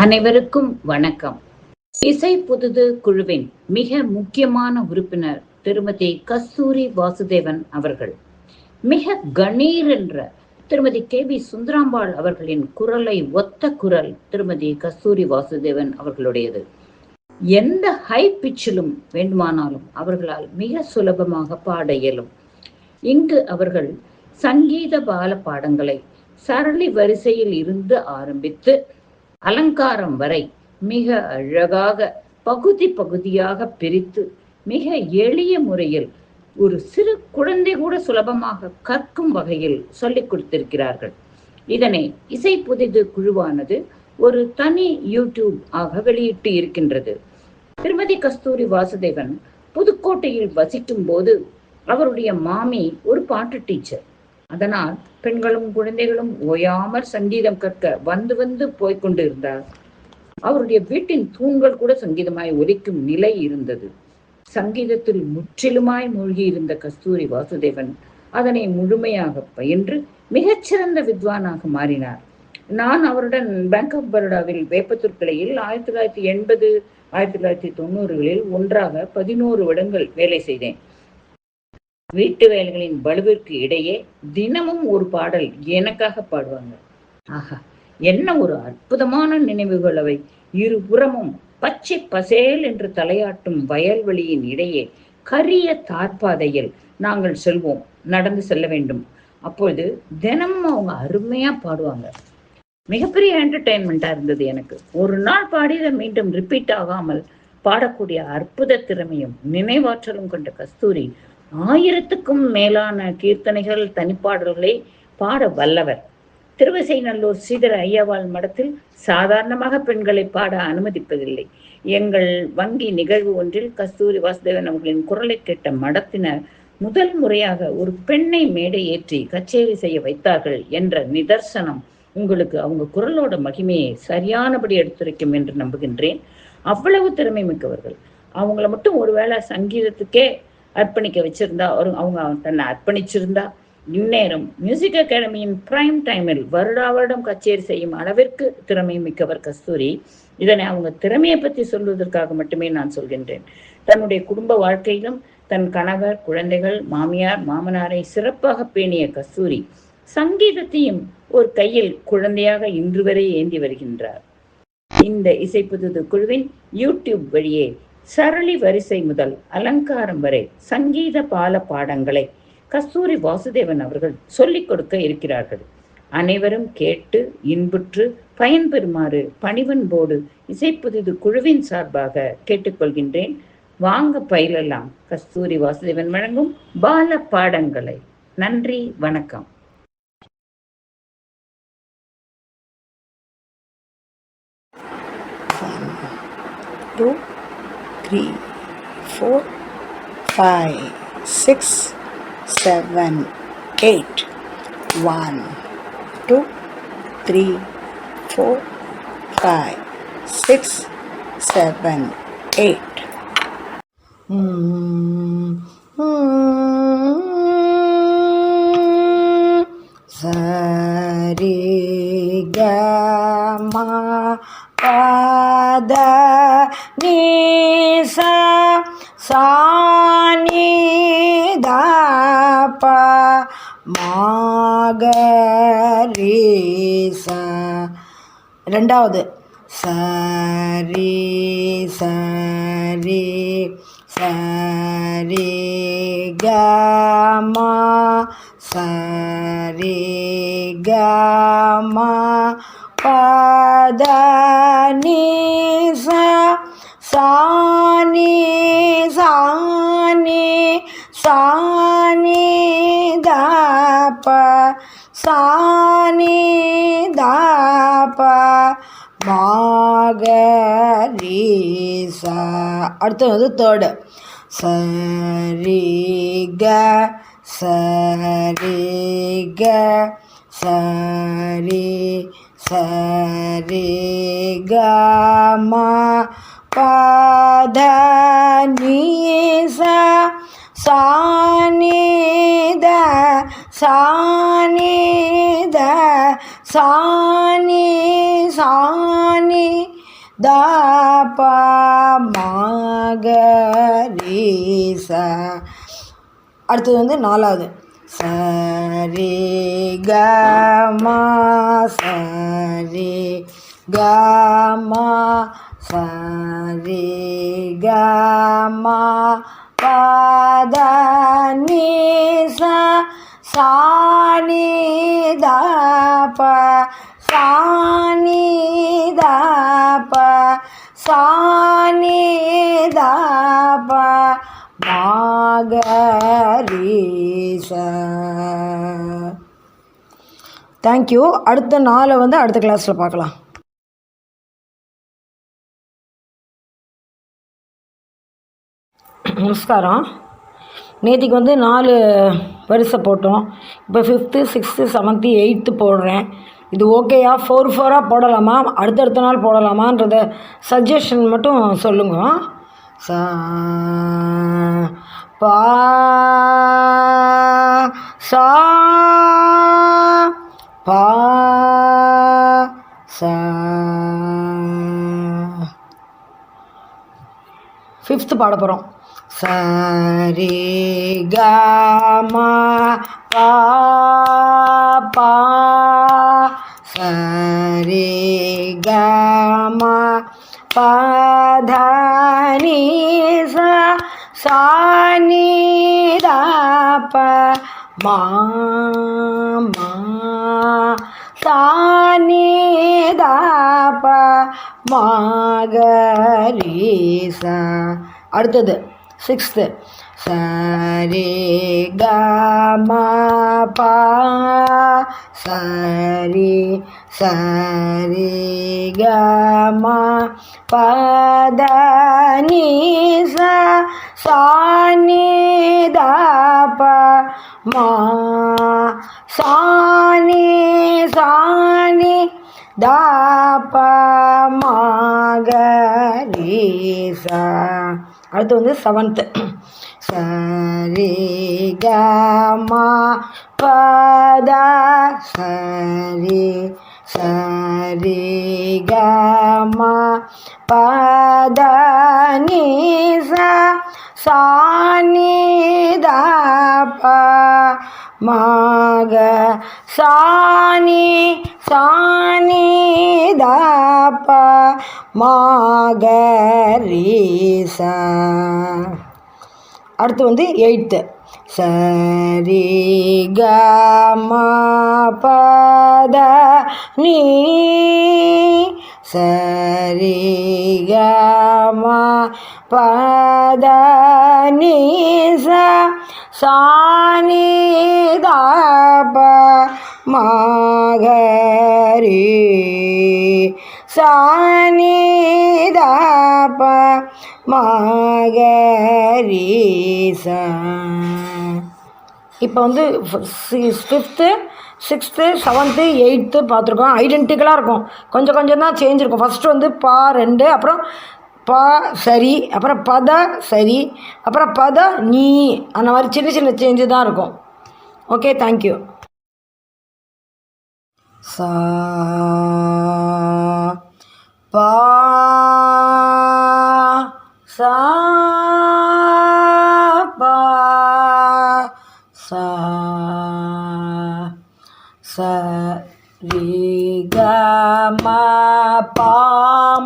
அனைவருக்கும் வணக்கம். இசை புதுது குழுவின் மிக முக்கியமான உறுப்பினர் திருமதி கஸ்தூரி வாசுதேவன் அவர்கள். மிக கணீர் என்ற திருமதி KB சுந்தராம்பாள் அவர்களின் குரலை ஒத்த குரல் திருமதி கஸ்தூரி வாசுதேவன் அவர்களுடையது. எந்த ஹை பிச்சிலும் வேண்டுமானாலும் அவர்களால் மிக சுலபமாக பாட இயலும். இங்கு அவர்கள் சங்கீத பால பாடங்களை சரளி வரிசையில் இருந்து ஆரம்பித்து அலங்காரம் வரை மிக அழகாக பகுதி பகுதியாக பிரித்து மிக எளிய முறையில் ஒரு சிறு குழந்தை கூட சுலபமாக கற்கும் வகையில் சொல்லிக் கொடுத்திருக்கிறார்கள். இதனை இசை புதிது குழுவானது ஒரு தனி யூடியூப் ஆக வெளியிட்டு இருக்கின்றது. திருமதி கஸ்தூரி வாசுதேவன் புதுக்கோட்டையில் வசிக்கும் போது அவருடைய மாமி ஒரு பாட்டு டீச்சர். அதனால் பெண்களும் குழந்தைகளும் ஓயாமற் சங்கீதம் கற்க வந்து வந்து போய்கொண்டு இருந்தார். அவருடைய வீட்டின் தூண்கள் கூட சங்கீதமாய் ஒலிக்கும் நிலை இருந்தது. சங்கீதத்தில் முற்றிலுமாய் மூழ்கி இருந்த கஸ்தூரி வாசுதேவன் அதனை முழுமையாக பயின்று மிகச்சிறந்த வித்வானாக மாறினார். நான் அவருடன் பேங்க் ஆஃப் பரோடாவில் வேப்பத்தூர் கிளையில் 1980 1990களில் ஒன்றாக 11 வருடங்கள் வேலை செய்தேன். வீட்டு வேலைகளின் வலுவிற்கு இடையே தினமும் ஒரு பாடல் எனக்காக பாடுவாங்க. ஆஹா, என்ன ஒரு அற்புதமான நினைவுகள் அவை! இருபுறமும் பச்சை பசேல் என்று தலையாட்டும் வயல்வெளியின் இடையே கரிய தார்பாதையில் நாங்கள் செல்வோம், நடந்து செல்ல வேண்டும். அப்பொழுது தினமும் அவங்க அருமையா பாடுவாங்க. மிகப்பெரிய என்டர்டெயின்மெண்டா இருந்தது எனக்கு. ஒரு நாள் பாடியதை மீண்டும் ரிப்பீட் ஆகாமல் பாடக்கூடிய அற்புத திறமையும் நினைவாற்றலும் கொண்ட கஸ்தூரி 1000க்கும் மேலான கீர்த்தனைகள் தனிப்பாடல்களை பாட வல்லவர். திருவசைநல்லூர் ஸ்ரீதர ஐயாவாள் மடத்தில் சாதாரணமாக பெண்களை பாட அனுமதிப்பதில்லை. எங்கள் வங்கி நிகழ்வு ஒன்றில் கஸ்தூரி வாசுதேவன் அவர்களின் குரலை கேட்ட மடத்தினர் முதல் முறையாக ஒரு பெண்ணை மேடை ஏற்றி கச்சேரி செய்ய வைத்தார்கள் என்ற நிதர்சனம் உங்களுக்கு அவங்க குரலோட மகிமையை சரியானபடி எடுத்துரைக்கும் என்று நம்புகின்றேன். அவ்வளவு திறமை மிக்கவர்கள். அவங்கள மட்டும் ஒருவேளை சங்கீதத்துக்கே அர்ப்பணிக்க வச்சிருந்தா, அவங்க தன்னை அர்ப்பணிச்சிருந்தா இந்நேரம் மியூசிக் அகாடமியின் பிரைம் டைமில் வருடா வருடம் கச்சேரி செய்யும் அளவிற்கு திறமை மிக்கவர் கஸ்தூரி. இதனை அவங்க திறமையை பற்றி சொல்வதற்காக மட்டுமே நான் சொல்கின்றேன். தன்னுடைய குடும்ப வாழ்க்கையிலும் தன் கணவர், குழந்தைகள், மாமியார், மாமனாரை சிறப்பாக பேணிய கஸ்தூரி சங்கீதத்தையும் ஒரு கையில் குழந்தையாக இன்று வரை ஏந்தி வருகின்றார். இந்த இசை புதுது குழுவின் யூடியூப் வழியே சரளி வரிசை முதல் அலங்காரம் வரை சங்கீத பால பாடங்களை கஸ்தூரி வாசுதேவன் அவர்கள் சொல்லிக் கொடுக்க இருக்கிறார்கள். அனைவரும் கேட்டு இன்புற்று பயன்பெறுமாறு பணிவன்போடு இசை புதிது குழுவின் சார்பாக கேட்டுக்கொள்கின்றேன். வாங்க பயிலலாம் கஸ்தூரி வாசுதேவன் வழங்கும் பால பாடங்களை. நன்றி, வணக்கம். 2 3 4 5 6 7 8 1 2 3 4 5 6 7 8 Sari ga ma pa da ni sa sa ni da pa ma ga re sa. ரெண்டாவது சரி சரி சரி கமா சரி கமா பத நீ சானி சானி சானி தாப சானி தாப மாகரீசா. அடுத்து வந்து தேர்டு சரி க சரி க சரி சரி க மா பத நீசா சானி த சானி த சானி சானி தாப மகரிசா. அடுத்தது வந்து நாலாவது சரி கமா சரி கமா சரி கமா பத நிசா சானி தாப சானி தாப சானி தாப மகரிசா. தேங்க்யூ. அடுத்த நாளை வந்து அடுத்த கிளாஸில் பார்க்கலாம். நமஸ்காரம். நேற்றுக்கு வந்து 4 வரிசை போட்டோம். இப்போ 5th 6th 7th 8th போடுறேன். இது ஓகேயா? 4 போடலாமா, அடுத்தடுத்த நாள் போடலாமான்றத சஜஷன் மட்டும் சொல்லுங்க. சா பா சா பா சா. 5th பாட போகிறோம். சரி கமா பா பா சரி கமா பத நிசா சானி தாப மா சானி தாப மகரிசா. அடுத்தது 6th சரி கமா பா சரி சரி கமா பத நிசா சானி தாப மா சானி சானி தாப மகரிசா. அடுத்து வந்து 7th சரி கமா பத சரி சரி கமா பத நிசா சானி தாப மக சானி சானி தாப மகரிசா. அடுத்து வந்து 8th சரி கமா பத நீ சரி கமா பத நிசா சானி தாப மகரி சானி தாப மகரிசா. இப்போ வந்து 5th 6th 7th 8th பார்த்துருக்கோம். ஐடென்டிக்கலாக இருக்கும், கொஞ்சம் கொஞ்சம் தான் சேஞ்ச் இருக்கும். ஃபஸ்ட்டு வந்து பா 2, அப்புறம் பா சரி, அப்புறம் பத சரி, அப்புறம் பத நீ, அந்த மாதிரி சின்ன சின்ன சேஞ்சு தான் இருக்கும். Okay, thank you. சா பா சா பா சா சரி கமா பா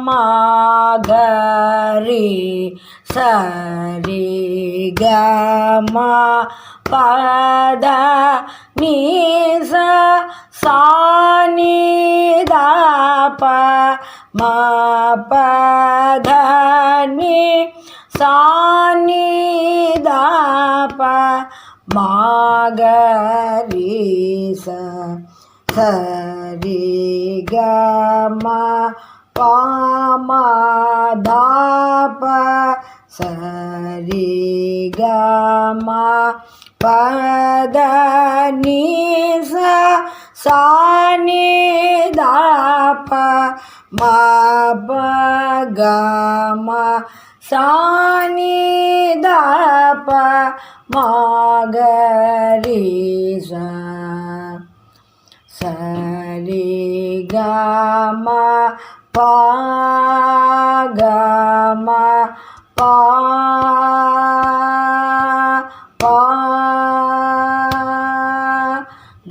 மகரி சரி கமா பத நிசா சானி தாப மபத நி சானி தாப மகரிசா. சரி கமா பாமதாப சரி கமா பத நிசா சானி தாப மபகமா சானி தாப மாகரீசா சரிகமா பாகமா பா பா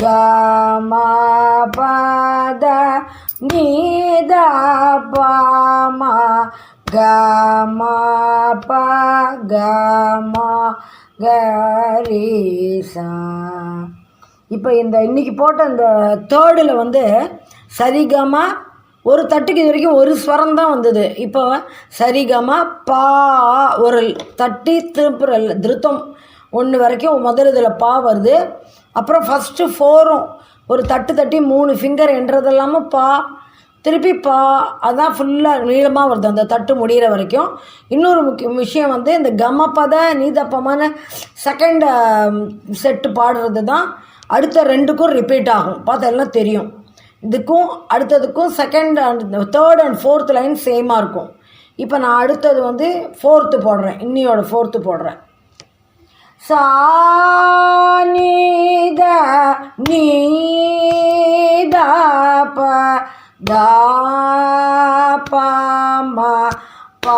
கமா பத நீத பாமா கமா ப கமா கரீசா. இப்போ இன்னைக்கு போட்ட இந்த தேர்டில் வந்து சரிகமா ஒரு தட்டுக்கு இது வரைக்கும் ஒரு ஸ்வரம் தான் வந்தது. இப்போ சரிகமா பா ஒரு தட்டி திருப்புறல் திருத்தம் ஒன்று வரைக்கும் முதல் இதில் பா வருது. அப்புறம் ஃபஸ்ட்டு 4ம் ஒரு தட்டி 3 ஃபிங்கர் என்றதெல்லாமல் பா திருப்பி பா அதான் ஃபுல்லாக நீளமாக வருது அந்த தட்டு முடிகிற வரைக்கும். இன்னொரு விஷயம் வந்து இந்த கமபத நீதப்பமான செகண்ட் செட்டு பாடுறது தான் அடுத்த 2க்கும் ரிப்பீட் ஆகும். பார்த்தா எல்லாம் தெரியும். இதுக்கும் அடுத்ததுக்கும் second and third and 4th line சேமாக இருக்கும். இப்போ நான் அடுத்தது வந்து 4th போடுறேன். இன்னியோட 4th போடுறேன். சானித நீத ப தா பா மா பா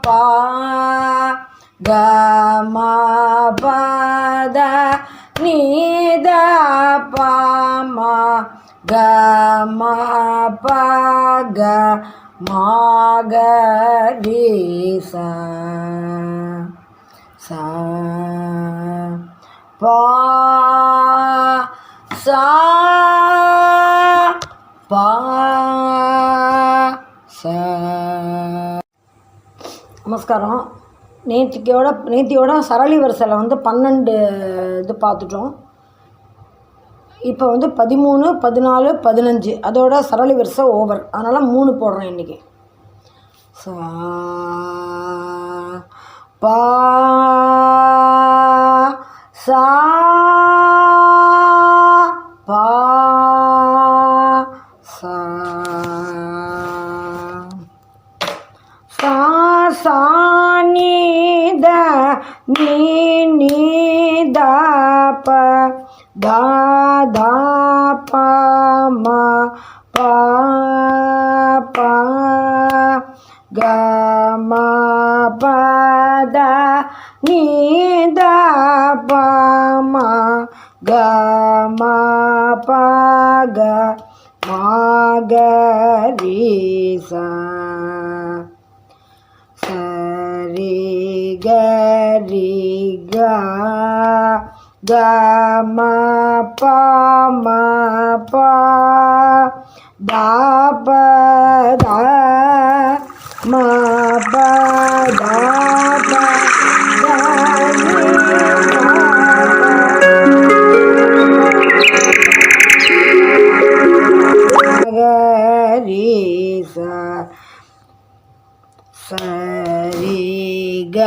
பா க மா பத நீத பா மா க மா ப க மா க ரீ சா சா பா சா பா சா. நமஸ்காரம். நேத்தியோட சரளி வரிசையில் வந்து 12 இது பார்த்துட்டோம். இப்போ வந்து 13, 14, 15 அதோட சரளி வரிசை ஓவர். அதனால் 3 போடுறேன் இன்றைக்கி. சா பா சா பா சா சா சா நீ த நீ நீ த ப தா தா பா மா பா பா க மா பத நீ த பா மா க மா ப க மா க ரீ சா சரி க ரி க க மா ப மா ப தா ப தா மா ப தா ப தா நீ க ரீ சா சரி க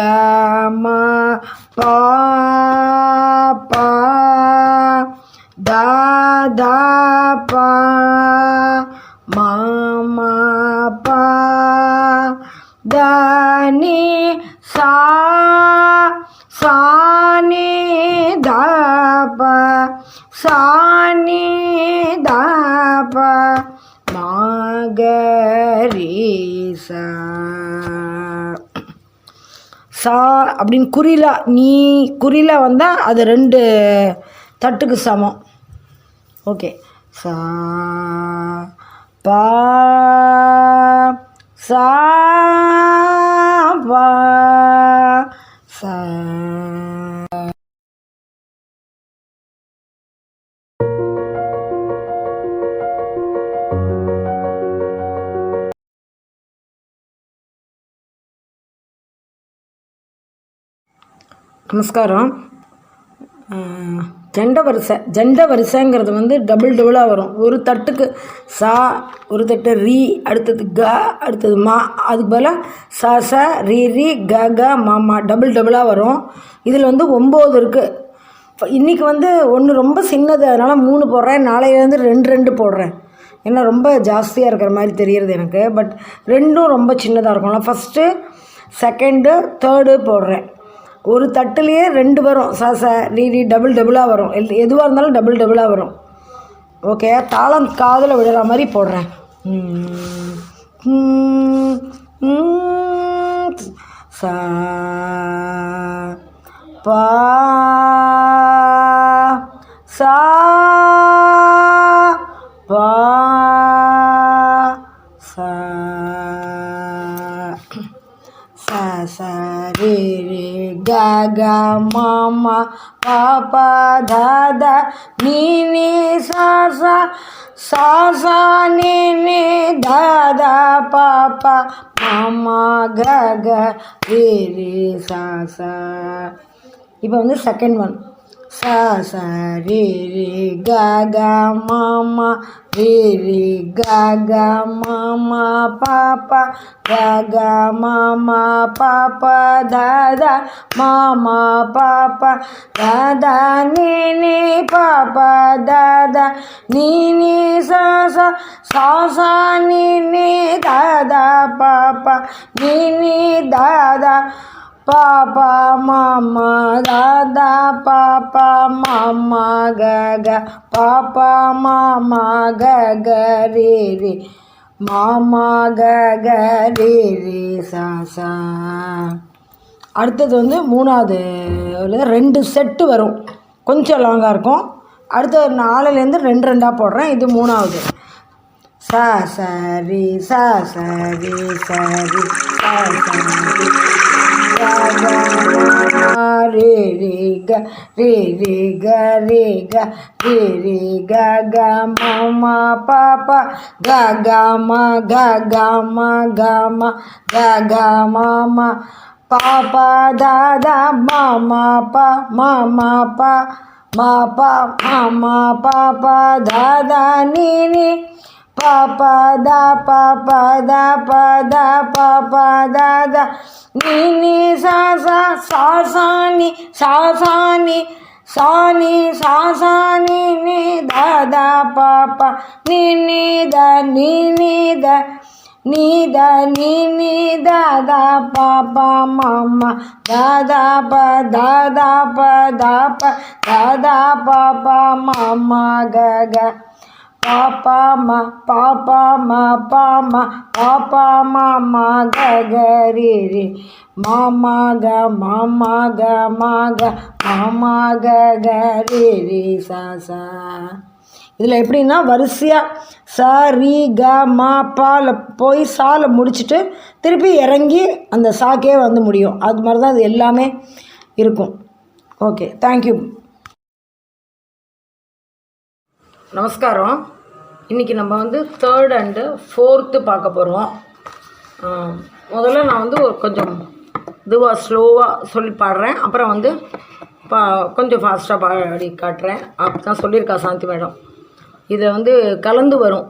மா பா பா தா தா பா மா மா பா த நீ சா சா நீ த ப சா நீ த ப மா க ரீ சா. சா அப்படின்னு குறிலா வந்தால் அது 2 தட்டுக்கு சமம். ஓகே. சா பா சா பா சா. நமஸ்காரம். ஜண்ட வரிசைங்கிறது வந்து டபுளாக வரும். ஒரு தட்டுக்கு சா, ஒரு தட்டு ரீ, அடுத்தது க, அடுத்தது மா, அதுக்கு பதிலாக ச ச ரீ ரீ க க மா மா டபுளாக வரும். இதில் வந்து 9 இருக்குது. இன்றைக்கி வந்து ஒன்று ரொம்ப சின்னது, அதனால் 3 போடுறேன். நாளையிலேருந்து 2 போடுறேன். ஏன்னா ரொம்ப ஜாஸ்தியாக இருக்கிற மாதிரி தெரிகிறது எனக்கு. பட் 2ம் ரொம்ப சின்னதாக இருக்கும்ல. ஃபஸ்ட்டு, செகண்டு, தேர்டு போடுறேன். ஒரு தட்டுலேயே 2 வரும். ரீ டபுள் டபுளாக வரும். எதுவாக இருந்தாலும் டபுள் டபுளாக வரும். ஓகே, தாளம் காதில் விடுற மாதிரி போடுறேன். சா பா சா பா சா சா சா ரே ரே கா கா மா மா பா பா தா தா நீ நீ சா சா சா சா நீ நீ தா தா பா பா மா மா க க ரே ரே சா சா. இப்போ வந்து செகண்ட் ஒன். சா சா ரே ரே கா கா மா மா ரே ரே கா கா மா மா பா பா கா கா மா மா பா பா தா தா மா மா பா பா தா தா நீ நீ பா பா தா தா நீ நீ சா சா சா சா நீ நீ தா தா பா பா நீ நீ தா தா பாப்பா மாமா தாதா பாப்பா மாமா க பாப்பா மாமா க ரே ரே மாமா க ரே ரே சா சா. அடுத்தது வந்து மூணாவது 2 செட்டு வரும். கொஞ்சம் லாங்காக இருக்கும். அடுத்த 4லேருந்து 2 2 போடுறேன். இது மூணாவது. சா சரி சா சரி சரி சா சரி ரே ரே க ரே ரே க ரே க ரே ரே க க மா பாப்பா க க மா க க மா க மா க க மாமா பாப்பா தாதா மாமா பா மாமா பா மாப்பா மாமா பாப்பா தாதா நீ நீ பாப்பா தா பாப்பா தா பா தா பாப்பா தாதா நீ நீ சா சா சா சா நீ சா சா நீ சா நீ சா சா நீ நீ தாதா பாப்பா நீ நீ த நீ நீ த நீ த நீ நீ தாதா பாப்பா மாமா தாதா பா தாதா பா தா பா தாதா பாப்பா மாமா க பாப்பா மா பாப்பா மா பாமா பாப்பா மாமா க ரே ரே மாமா க மாமா க மாமா க ரே ரே சா சா. இதில் எப்படின்னா வரிசையாக ச ரீ க மா பால போய் சால முடிச்சுட்டு திருப்பி இறங்கி அந்த சாக்கே வந்து முடியும். அது மாதிரி தான் இது எல்லாமே இருக்கும். Okay, thank you. நமஸ்காரம். இன்றைக்கி நம்ம வந்து 3rd and 4th பார்க்க போகிறோம். முதல்ல நான் வந்து கொஞ்சம் இதுவாக ஸ்லோவாக சொல்லி பாடுறேன். அப்புறம் வந்து கொஞ்சம் ஃபாஸ்ட்டாக பாடி காட்டுறேன். அப்படி தான் சொல்லியிருக்கா சாந்தி மேடம். இதில் வந்து கலந்து வரும்.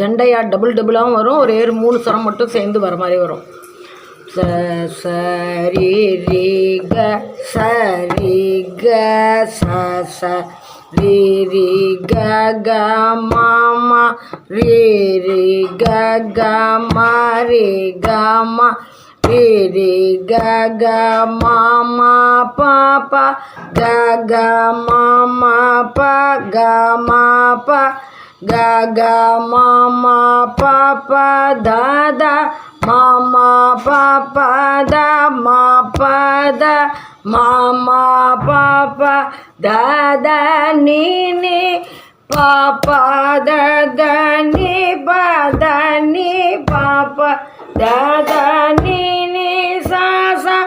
ஜண்டையாக டபுளாகவும் வரும். ஒரு 3 ஸ்வரம் மட்டும் சேர்ந்து வர மாதிரி வரும். சரி ரே க சரி க ச ச ரே ரே க க மாமா ரே ரே க க மா ரே க மா ரே ரே க க மாமா பாப்பா க க மாமா பா க மா பா க க மாமா பாப்பா தாதா மாமா பாப்பா தா மா பா தா மாமா பாப்பா தாதா நீ நீ பாப்பா தாதா நீ பாதா நீ பாப்பா தாதா நீ நீ சா சா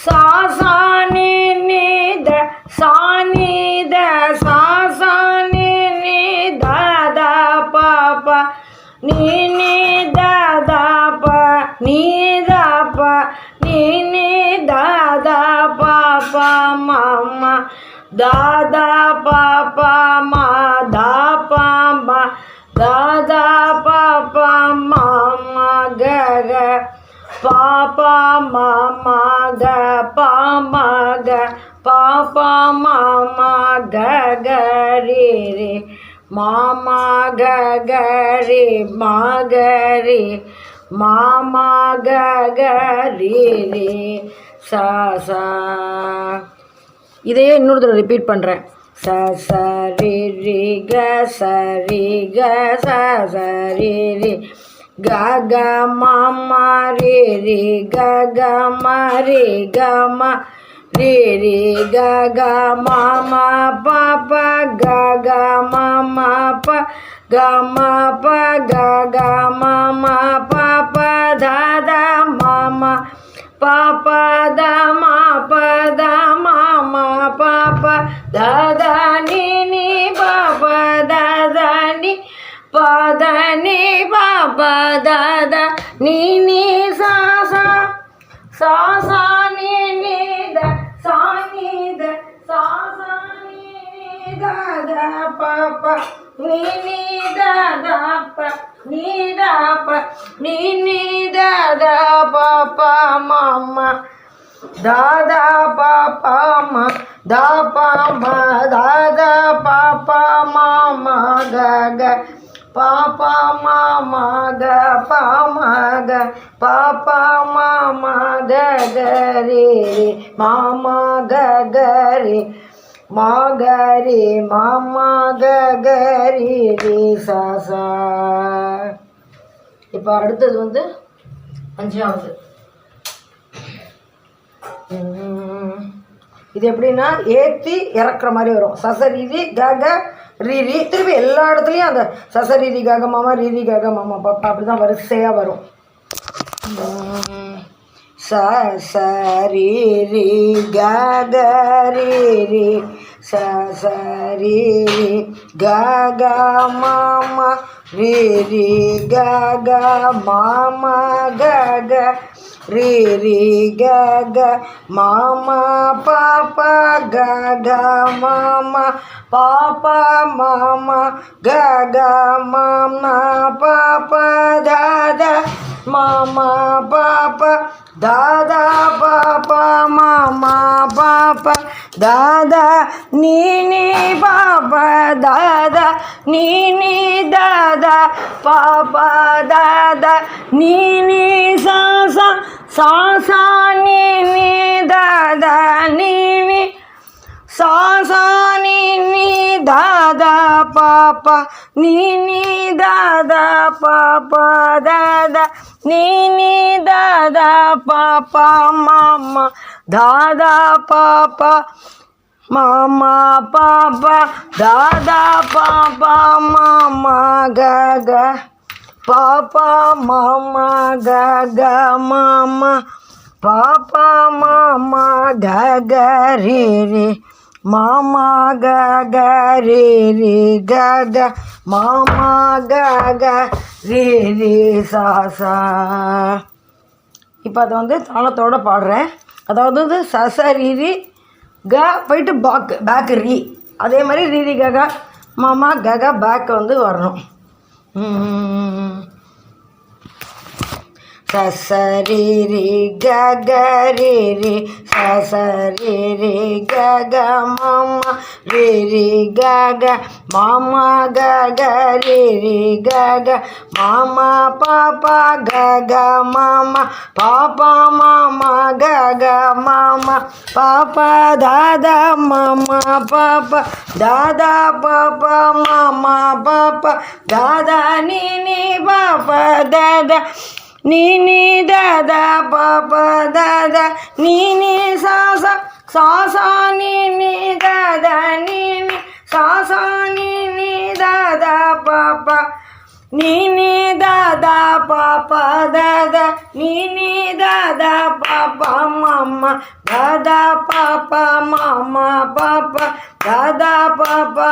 சா சா நீ நீ த சா நீ த சா சா நீ நீ தாதா பாப்பா நீ நீ தாதா பா நீ தா பா நீ நீ தாதா பாப்பா மாமா தாதா பாப்பா மா தா பாமா தாதா பாப்பா மாமா க பாப்பா மாமா க பாமா க பாப்பா மாமா க ரே ரே மாமா க ரே மா க ரே மாமா க ரே ரே சா சா. இதையே இன்னொரு தடவை ரிப்பீட் பண்ணுறேன். ச ச ரி ரி க ச ரி க ச ச ரி ரி க க ம ம ரி ரி க க ம ரி க ம ரி ரி க க ம ம ப ப க க ம ம ப க ம ப க க ம ம ப ப த த ம ம ப ப த ம ப த ம ம ப ப த த நி நி ப ப த த நி ப த நி ப ப த த நி நி சா சா சா சா நி நி த சா நி த சா சா நி நி த த ப ப நி நி த த ப நி த ப நி நி த த ப ப ம ம த த ப ப ம த ப ம த த ப ப ம ம க க ப ப ம ம க ப ம க ப ப ம ம க க ரி ரி ம ம க க ரி ம க ரி ம ம க க ரி ரி சா சா. இப்போ அடுத்தது வந்து 5வது. இது எப்படின்னா ஏற்றி இறக்குற மாதிரி வரும். சசரீதி கக ரீரி, திருப்பி எல்லா இடத்துலையும் அந்த சசரீதி கக மாமா ரீதி கக மாமா பாப்பா அப்படி தான் வரிசையாக வரும். ச ச ரி ரி க க ரி ரி ச ச ரி ரி க க ம ம ரி ரி க க ம ம க க ரி ரி க க ம ம ப ப க க ம ம ப ப ம ம க க ம ம ப ப த த ம ம ப ப த த ப ப ம ம ப ப த த நீ நீ ப ப த த நீ நீ த த ப ப த த நீ நீ சா சா சா சா நீ நீ த த நீ நீ சா சா நீ நீ த த ப ப நீ நீ த த ப ப த த நீ நீ த த ப ப ம ம த த ப ப ம ம ப ப த த ப ப ம ம க க ப ப ம ம க க ம ம ப ப ம ம க க ரி ரி ம ம க க ரி ரி க க ம ம க க ரி ரி சா சா. இப்போ அதை வந்து தாளத்தோடு பாடுறேன். அதாவது வந்து சச ரீரி க போயிட்டு பேக்கு ரீ, அதே மாதிரி ரீரி கக மாமா கக பேக் வந்து வரணும். சச ரி ரி க க ரி ரி சச ரி ரி க க மாமா ரி ரி க க மாமா க க ரி ரி க க மாமா பாப்பா க க மாமா பாப்பா மாமா க க மாமா பாப்பா தாதா மாமா பாப்பா தாதா பாப்பா மாமா பாப்பா தாதா நீ நீ பாப்பா தாதா நீ நீ தாதா பாப்பா தாதா நீ நீ சா சா சா சா நீ நீ தாதா நீ நீ சா சா நீ நீ தாதா பாப்பா நீ நீ தாதா பாப்பா தாதா நீ நீ தாதா பாப்பா மாமா தாதா பாப்பா மாமா பாப்பா தாதா பாப்பா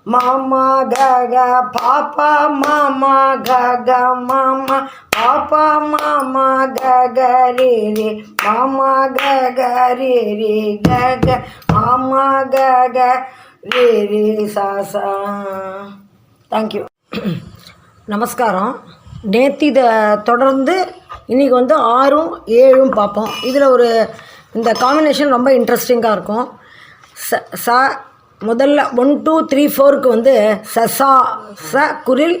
மாமா கக பாப்பா மாமா கக மாமா பாப்பா மாமா கக ரே ரே மாமா கக ரே ரே கக மாமா கக ரே ரே சாசா. தேங்க்யூ. நமஸ்காரம். நேற்று இதை தொடர்ந்து இன்றைக்கி வந்து 6ம் 7ம் பார்ப்போம். இதில் ஒரு இந்த காம்பினேஷன் ரொம்ப இன்ட்ரெஸ்டிங்காக இருக்கும். ச முதல்ல 1 2 3 4க்கு வந்து சசா ச குரில்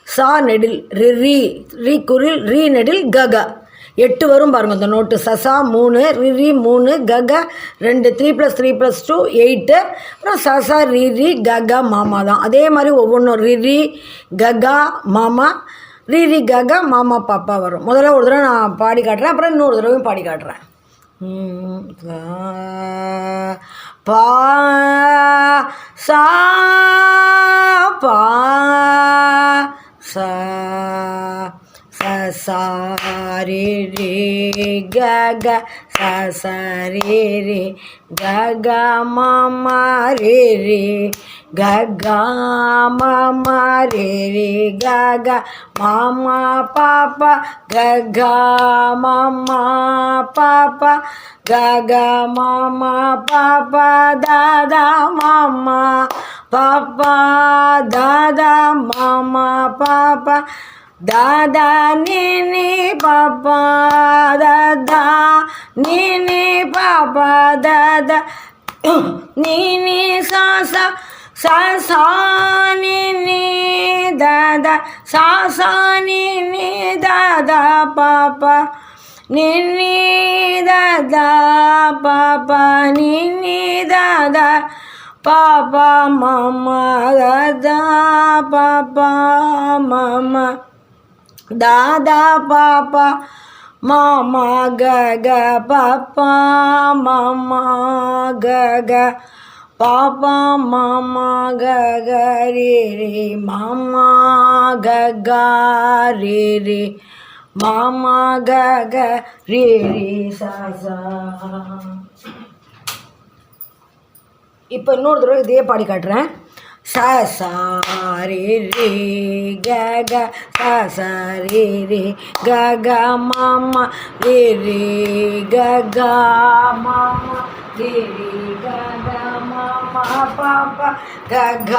சா நெடில் ரி ரி குரில் ரீ நெடில் கக. 8 வரும் பாருங்கள் இந்த நோட்டு. சசா 3, ரிரி 3, கக 2, 3 + 3 + 2 8. அப்புறம் சசா ரிரி ககா மாமா தான். அதே மாதிரி ஒவ்வொன்றும் ரிரி ககா மாமா, ரிரி ககா மாமா பாப்பா வரும். முதல்ல ஒரு தடவை நான் பாடி காட்டுறேன், அப்புறம் இன்னொரு தடவையும் பாடி காட்டுறேன். பா சா பா சா சா ரே ரே க க சா ரே ரே க க மாமா ரே ரே க க மாமா ரே ரே க க மாமா பாப்பா க க மாமா பாப்பா க க மாமா பாப்பா தாதா மாமா பாப்பா தாதா மாமா பாப்பா தாதா நீனி பாப்பா தாதா நீனி பாப்பா தாதா நீனி சாசா சாசா நீனி தாதா சாசா நீனி தாதா பாப்பா நீனி தாதா பாப்பா நீனி தாதா பாப்பா மாமா தாதா பாப்பா மாமா தாதா பாப்பா மாமா கக பாப்பா மாமா கக பாப்பா மாமா கக ரே ரே மாமா கக ரே ரே மாமா கக ரே ரே சாசா. இப்போ இன்னொரு தடவை இதே பாடி காட்டுறேன். சா சா ரே ரே க க சா சா ரே ரே க க மாமா ரே ரே க க மாமா ரே ரே க க மாமா பாப்பா க க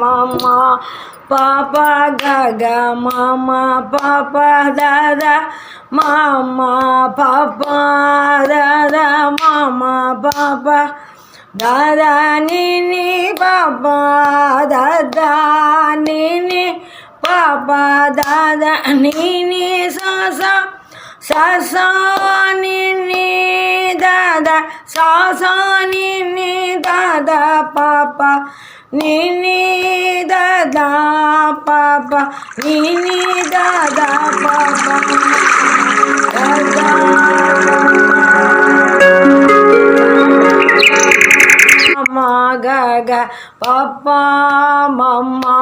மாமா பாப்பா க க மாமா பாப்பா தாதா மாமா பாப்பா தாதா மாமா பாப்பா தாதா நீனி பாப்பா தாதா நீனி பாப்பா தாதா நீனி சாசா சாசா நீனி தாதா சாசா நீனி தாதா பாப்பா நீனி தாதா பாப்பா நீனி தாதா பாப்பா தாதா மாமா கக பாப்பா மாமா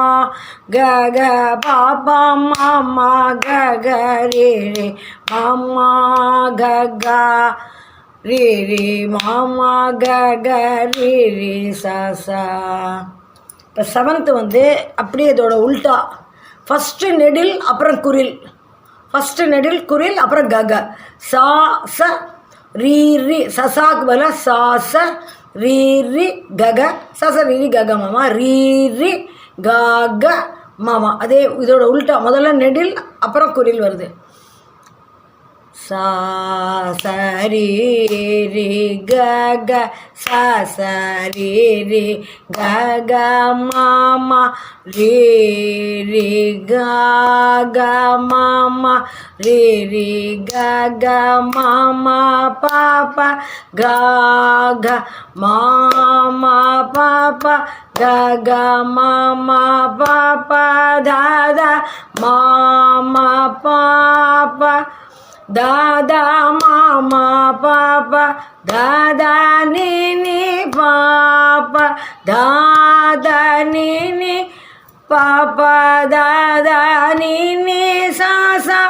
கக பாப்பா மாமா கக ரே ரே மாமா கக ரே ரே மாமா கக ரே ரே சாசா. இப்போ 7th வந்து அப்படியே இதோட உல்ட்டா. ஃபஸ்ட்டு நெடில் அப்புறம் குரில், ஃபஸ்ட்டு நெடில் குரில் அப்புறம் கக. சா ச ரீ ரி சசாக்கு பதிலாக சா ச ரீ ரி கக சச ரீ ரி கக மாமா ரீ ரி கக மாமா. அதே இதோட உல்ட்டா. முதல்ல நெடில் அப்புறம் குரில் வருது. சா சரி ரி கக சா சரி ரி கக மாமா ரே ரி கக மாமா ரே ரி கக மாமா பாப்பா கக மாமா பாப்பா கக மாமா பாப்பா தாதா மாமா பாப்பா தாதா மாமா பாப்பா தாதா நீனி பாப்பா தாதா நீனி பாப்பா தாதா நீனி சாசா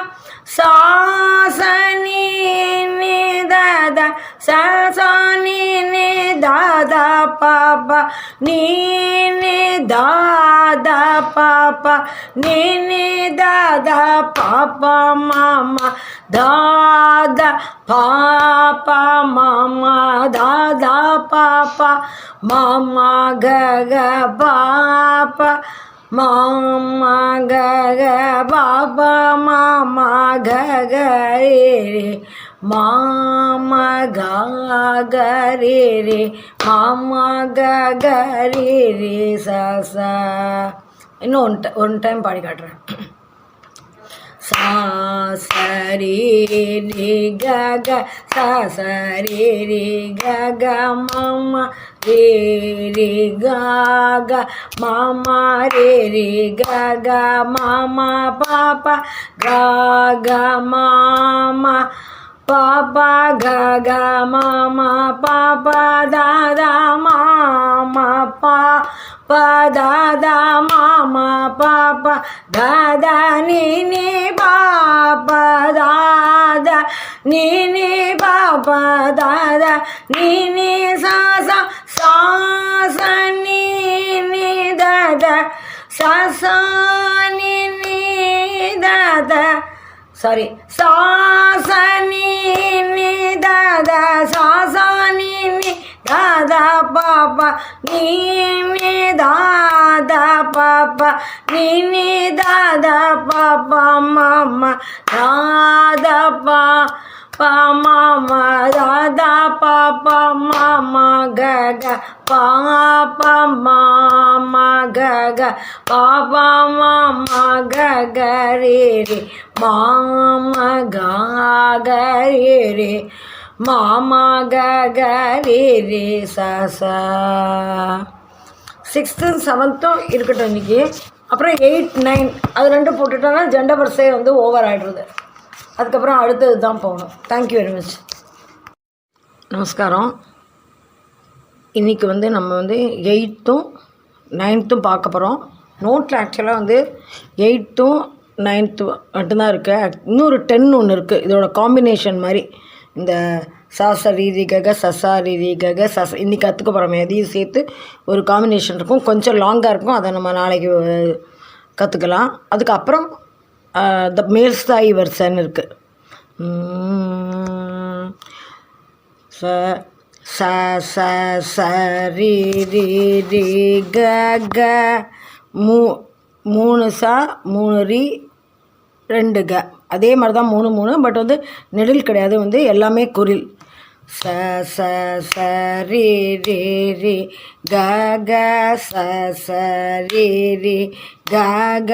சாசா நீனி தாதா சாசா நீனி தாதா பாப்பா நீனி தாதா பாப்பா நீனி தாதா பாப்பா மாமா தாதா பாப்பா மாமா தாதா பாப்பா மாமா கக பாப்பா மாமா கக பாப்பா மாமா கக ரே ரே மாமா கக ரே ரே மாமா கக ரே ரே சாசா. இன்னும் ஒன் டைம் பாடி காட்டுறேன். சா சரி ரி க க சா சரி ரி க க மாமா ரே ரி க க மாமா ரே ரி க க மாமா பாப்பா க க மாமா பாப்பா க க மாமா பாப்பா தாதா மாமா பாப்பா தாதா மாமா பாப்பா தாதா நீ பாப்பா தாதா நீ பாப்பா தாதா நீ சா சா சா சா நீ தாதா சா சா நீ தாதா சாரி சா சா நீ தாதா சா சா நீ தாதா பாப்பா நீ தாதா பாப்பா நீ தாதா பாப்பா மாமா தாதா பாப்பா மாமா தாதா பாப்பா மாமா க க பாப்பா மாமா க க பாப்பா மாமா க க ரே ரே மாமா க க ரே ரே மாமா க க ரே ரே சா சா. 6th 7th இருக்கட்டும் இன்றைக்கி. அப்புறம் 8 9 அது ரெண்டும் போட்டுட்டோன்னா ஜெண்ட வரிசை வந்து ஓவர் ஆகிடுறது. அதுக்கப்புறம் அடுத்தது தான் போகணும். Thank you very much. நமஸ்காரம். இன்றைக்கி வந்து நம்ம வந்து 8th 9th பார்க்க போகிறோம். நோட்டில் ஆக்சுவலாக வந்து 8th 9th மட்டும்தான் இருக்குது. இன்னொரு 10 ஒன்று இருக்குது. இதோட காம்பினேஷன் மாதிரி இந்த சாசா ரீதி கக சசா ரீதி கக சச இன்றைக்கி கற்றுக்க போகிறோமே அதையும் சேர்த்து ஒரு காம்பினேஷன் இருக்கும். கொஞ்சம் லாங்காக இருக்கும். அதை நம்ம நாளைக்கு கற்றுக்கலாம். அதுக்கப்புறம் த மேல்ஸ்தாயி வரிசைன்னு இருக்குது. ச ச ச ச ரி ரி ரி க க 3 சா 3 ரி 2 க. அதே மாதிரி தான் 3 3. பட் வந்து நெடில் கிடையாது. வந்து எல்லாமே குரில். ச ச ச ரி ரி ரி க க ச ச ரி ரி க க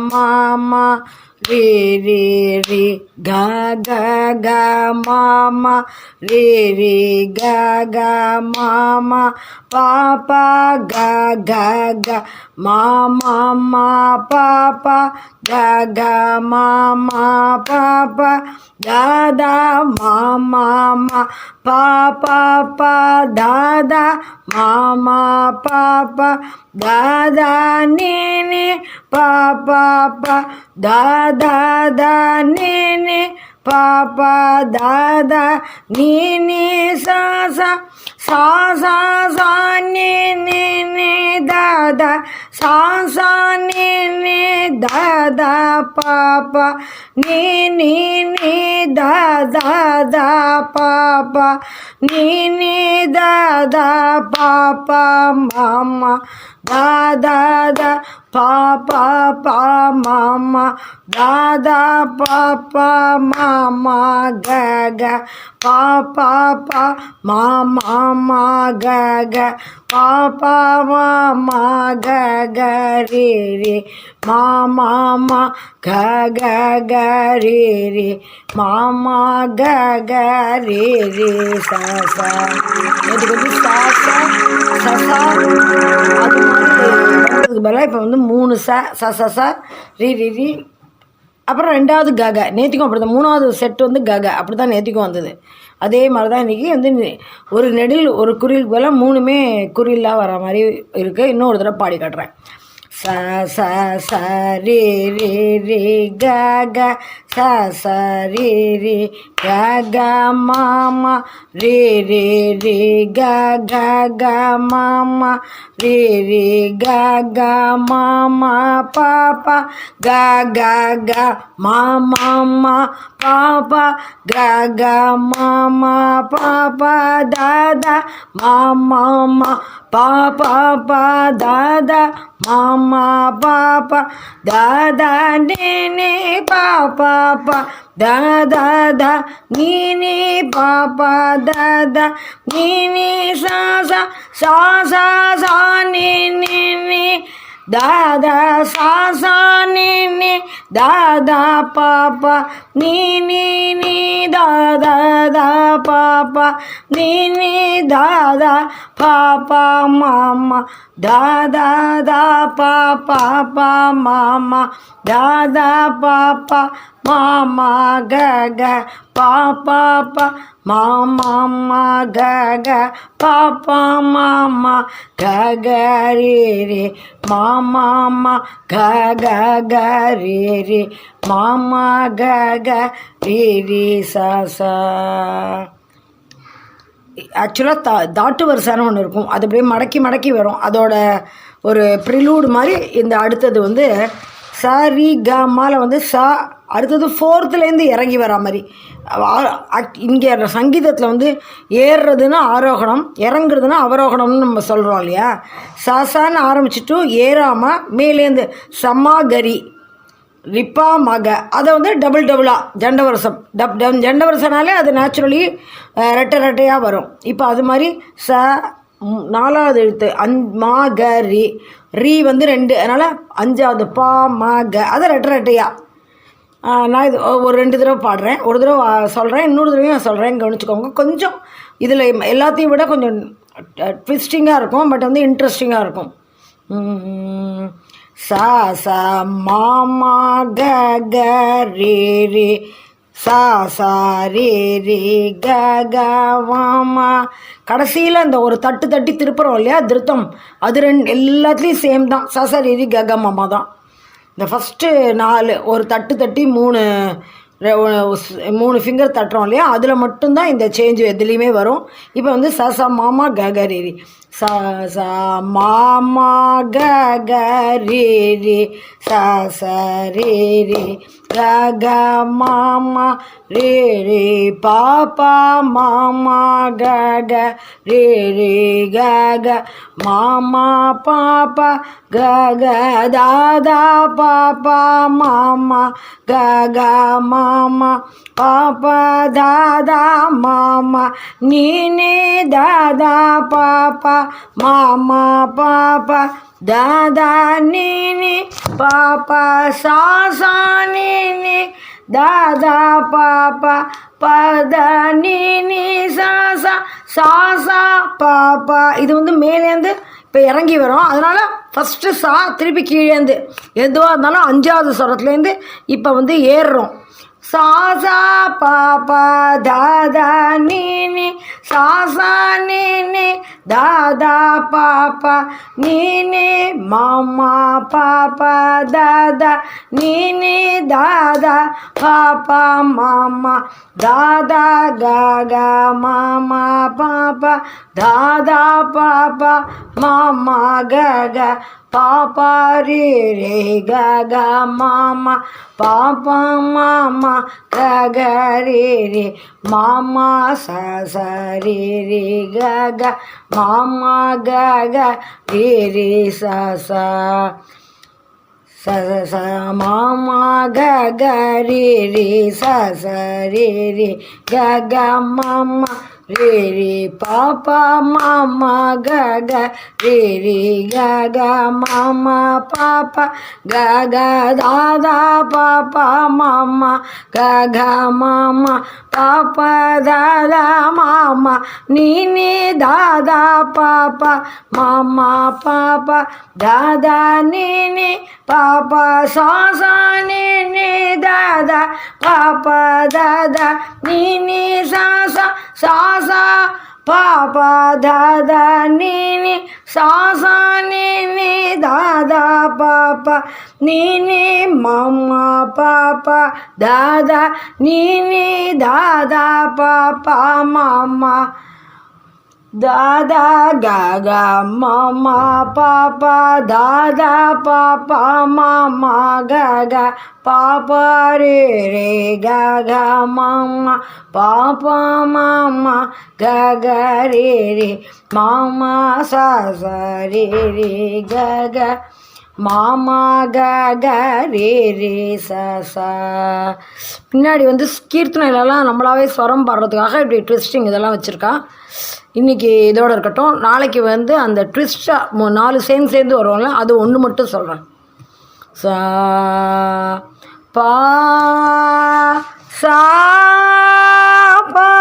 மாமா ரி ரி ரி க க க மாமா ரி ரி க க மாமா பாப்பா க க க மாமா பாப்பா க க மாமா பாப்பா தாதா மாமா பாப்பா பா தாதா மாமா பாப்பா தாதா நீ பாப்பா பா தாதா தா நீ பாப்பா தாதா நீ சா சா சா சா சா நீ தாதா சா சா நீ தாதா பாப்பா நீ தாதா தா பாப்பா நீ தாதா பாப்பா மாமா தாதா தா பாப்பா பா மாமா தாதா பாப்பா மாமா க க பாப்பா பா மாமா க க பாப்பா மாமா க க ரே ரே மாமா க க க ரே ரே மாமா க க ரே ரே சா சா. இதுக்கு வந்து சா சா சசா அது மாதிரி அதுக்கு பதிலாக இப்போ வந்து 3 ச ச ச ச ரி ரி ரி அப்புறம் 2வது கக. நேத்திக்கும் அப்படி தான் 3வது செட்டு வந்து கக. அப்படி தான் நேத்திக்கும் வந்தது. அதே மாதிரி தான் இன்றைக்கி வந்து ஒரு நெடில் ஒரு குறிலுக்கு பதிலாக 3மே குறிலாக வர மாதிரி இருக்குது. இன்னும் ஒரு தடவை பாடி காட்டுறேன். ச ச ச ரி ரி ரி க க ச ச ரி ரி க க மாமா ரி ரி ரி க க க மாமா ரி ரி க க மாமா பாப்பா க க க மாமா பாப்பா க க மாமா பாப்பா தாதா மாமா பாப்பா பா தாதா மாமா பாப்பா தாதா நீ பாப்பா பா தாதா தா நீ பாப்பா தாதா நீ சா சா சா சா சா நீ தாதா சாசா நீ தாதா பாப்பா நீ தாதா தா பாப்பா நீ தாதா பாப்பா மாமா தாதா தா பாப்பா மாமா தாதா பாப்பா மாமா கக பாப்பா மாமா கக பாப்பா மாமா கக ரே மாமா கக ரே மாமா கக ரே சா. ஆக்சுவலாக தாட்டு வரிசைன்னு ஒன்று இருக்கும், அது அப்படியே மடக்கி வரும். அதோட ஒரு ப்ரிலூடு மாதிரி இந்த அடுத்தது வந்து ச ரி க மால வந்து சா, அடுத்தது ஃபோர்த்துலேருந்து இறங்கி வரா மாதிரி. இங்கே சங்கீதத்தில் வந்து ஏறுறதுன்னா ஆரோகணம், இறங்குறதுன்னா அவரோகணம்னு நம்ம சொல்கிறோம் இல்லையா. சாசான்னு ஆரம்பிச்சுட்டு ஏறாமல் மேலேருந்து சம்மாகரி ரிப்பா மக அதை வந்து டபுளாக ஜண்டவரசம் ஜண்டவரசனாலே அது நேச்சுரலி ரெட்டையாக வரும். இப்போ அது மாதிரி ச 4வது எழுத்து மா க ரீ வந்து 2, அதனால் 5வது பா மா க அதை ரெட்டையாக. நான் இது ஒரு 2 தடவை பாடுறேன், ஒரு தடவை சொல்கிறேன், இன்னொரு தடவையும் சொல்கிறேன், கவனிச்சுக்கோங்க. கொஞ்சம் இதில் எல்லாத்தையும் விட கொஞ்சம் ட்விஸ்டிங்காக இருக்கும், பட் வந்து இன்ட்ரெஸ்டிங்காக இருக்கும். சா சா மாமா க க ரே சா சா ரே க க வாமா. கடைசியில் இந்த ஒரு தட்டி திருப்புறோம் இல்லையா திருத்தம், அது எல்லாத்துலேயும் சேம் தான். சா சா ரே க க மாமா தான். இந்த ஃபஸ்ட்டு 4 ஒரு தட்டி 3 ஃபிங்கர் தட்டுறோம் இல்லையா, அதில் மட்டும்தான் இந்த சேஞ்சு எதுலேயுமே வரும். இப்போ வந்து ச சா மாமா க க ரே ச ச மாமா க க ரே ச ச ரே க க மாமா ரே பாப்பா மாமா க க ரே க க மாமா பாப்பா க க தாதா பாப்பா மாமா க க மாமா பாப்பா தாதா மாமா நீ தாதா பாப்பா மாமா பாப்பா தாதா நீ பாப்பா சாசா நீ தாதா பாப்பா பத நீ சாசா சாசா பாப்பா. இது வந்து மேலேருந்து இப்போ இறங்கி வரும், அதனால் ஃபஸ்ட்டு சா திருப்பி கீழேந்து எதுவாக இருந்தாலும் 5வது ஸ்வரத்துலேருந்து இப்போ வந்து ஏறுறோம். சாசா பாப்பா தாதா நீ சாசா நீ தாதா பாப்பா நீ மாமா பாப்பா தாதா நீ தாதா பாப்பா மாமா தாதா காகா மாமா பாப்பா தாதா பாப்பா மாமா கக பாப்பா ரே கக மாமா பாப்பா மாமா கக ரே மாமா ச ரே கக மாமா கக ரே ச ச மாமா கக ரே ச ரே கக மாமா ரே பாப்பா மாமா கக ரே கக மாமா பாப்பா கக தாதா பாப்பா மாமா கக மாமா பாப்பா தாதா மாமா நீ தாதா பாப்பா மாமா பாப்பா தாதா நீ பாப்பா சாசா நீ தாதா பாப்பா தாதா நீ சாசா சாசா பாப்பா தாதா நீ சாசா நீ தாதா பாப்பா நீ மாமா பாப்பா தாதா நீ தாதா பாப்பா மாமா தாதா காகா மாமா பாப்பா தாதா பாப்பா மாமா கக பாப்பா ரே கக மாமா பாப்பா மாமா கக ரே மாமா ச ரே கக மாமா கக ரே ச. பின்னாடி வந்து கீர்த்தனையிலலாம் நம்மளாவே ஸ்வரம் பாடுறதுக்காக இப்படி ட்விஸ்டிங் இதெல்லாம் வச்சுருக்கா. இன்றைக்கி இதோட இருக்கட்டும். நாளைக்கு வந்து அந்த ட்விஸ்டாக 4 சேர்ந்து வருவோம்ல, அது ஒன்று மட்டும் சொல்கிறேன். சா பா சா பா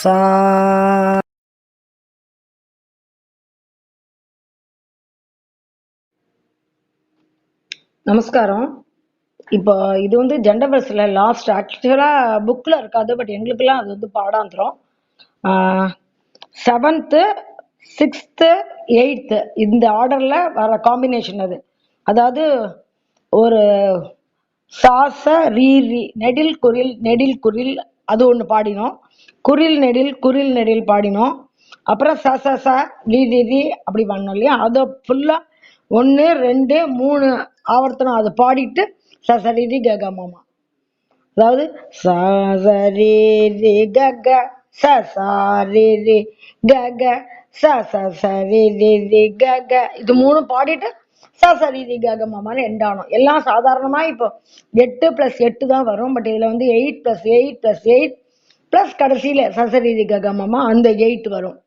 சா. நமஸ்காரம். இப்போ இது வந்து ஜெண்டர்வர்ஸில் லாஸ்ட் ஆக்சுவலாக புக்கில் இருக்காது, பட் எங்களுக்கெல்லாம் அது வந்து பாடாந்திரம். 7th 6th 8th இந்த ஆர்டரில் வர காம்பினேஷன் அது. அதாவது ஒரு சாச ரீ நெடில் குரில் அது ஒன்று பாடினோம். குரில் நெடில் பாடினோம். அப்புறம் ச ச ச ரீ அப்படி பண்ணோம் இல்லையா, அதை ஃபுல்லாக 1 2 3 ஆவர்த்தனம் அதை பாடிட்டு சரி கக மாமா. அதாவது சரி கக சரி கக சரி கக இது 3 பாடிட்டு சரி கக மாமான்னு எண்டானோம். எல்லாம் சாதாரணமா இப்போ 8 + 8 தான் வரும். பட் இதுல வந்து 8 + 8 + 8 + கடைசியில சரி கக மாமா அந்த 8 வரும்.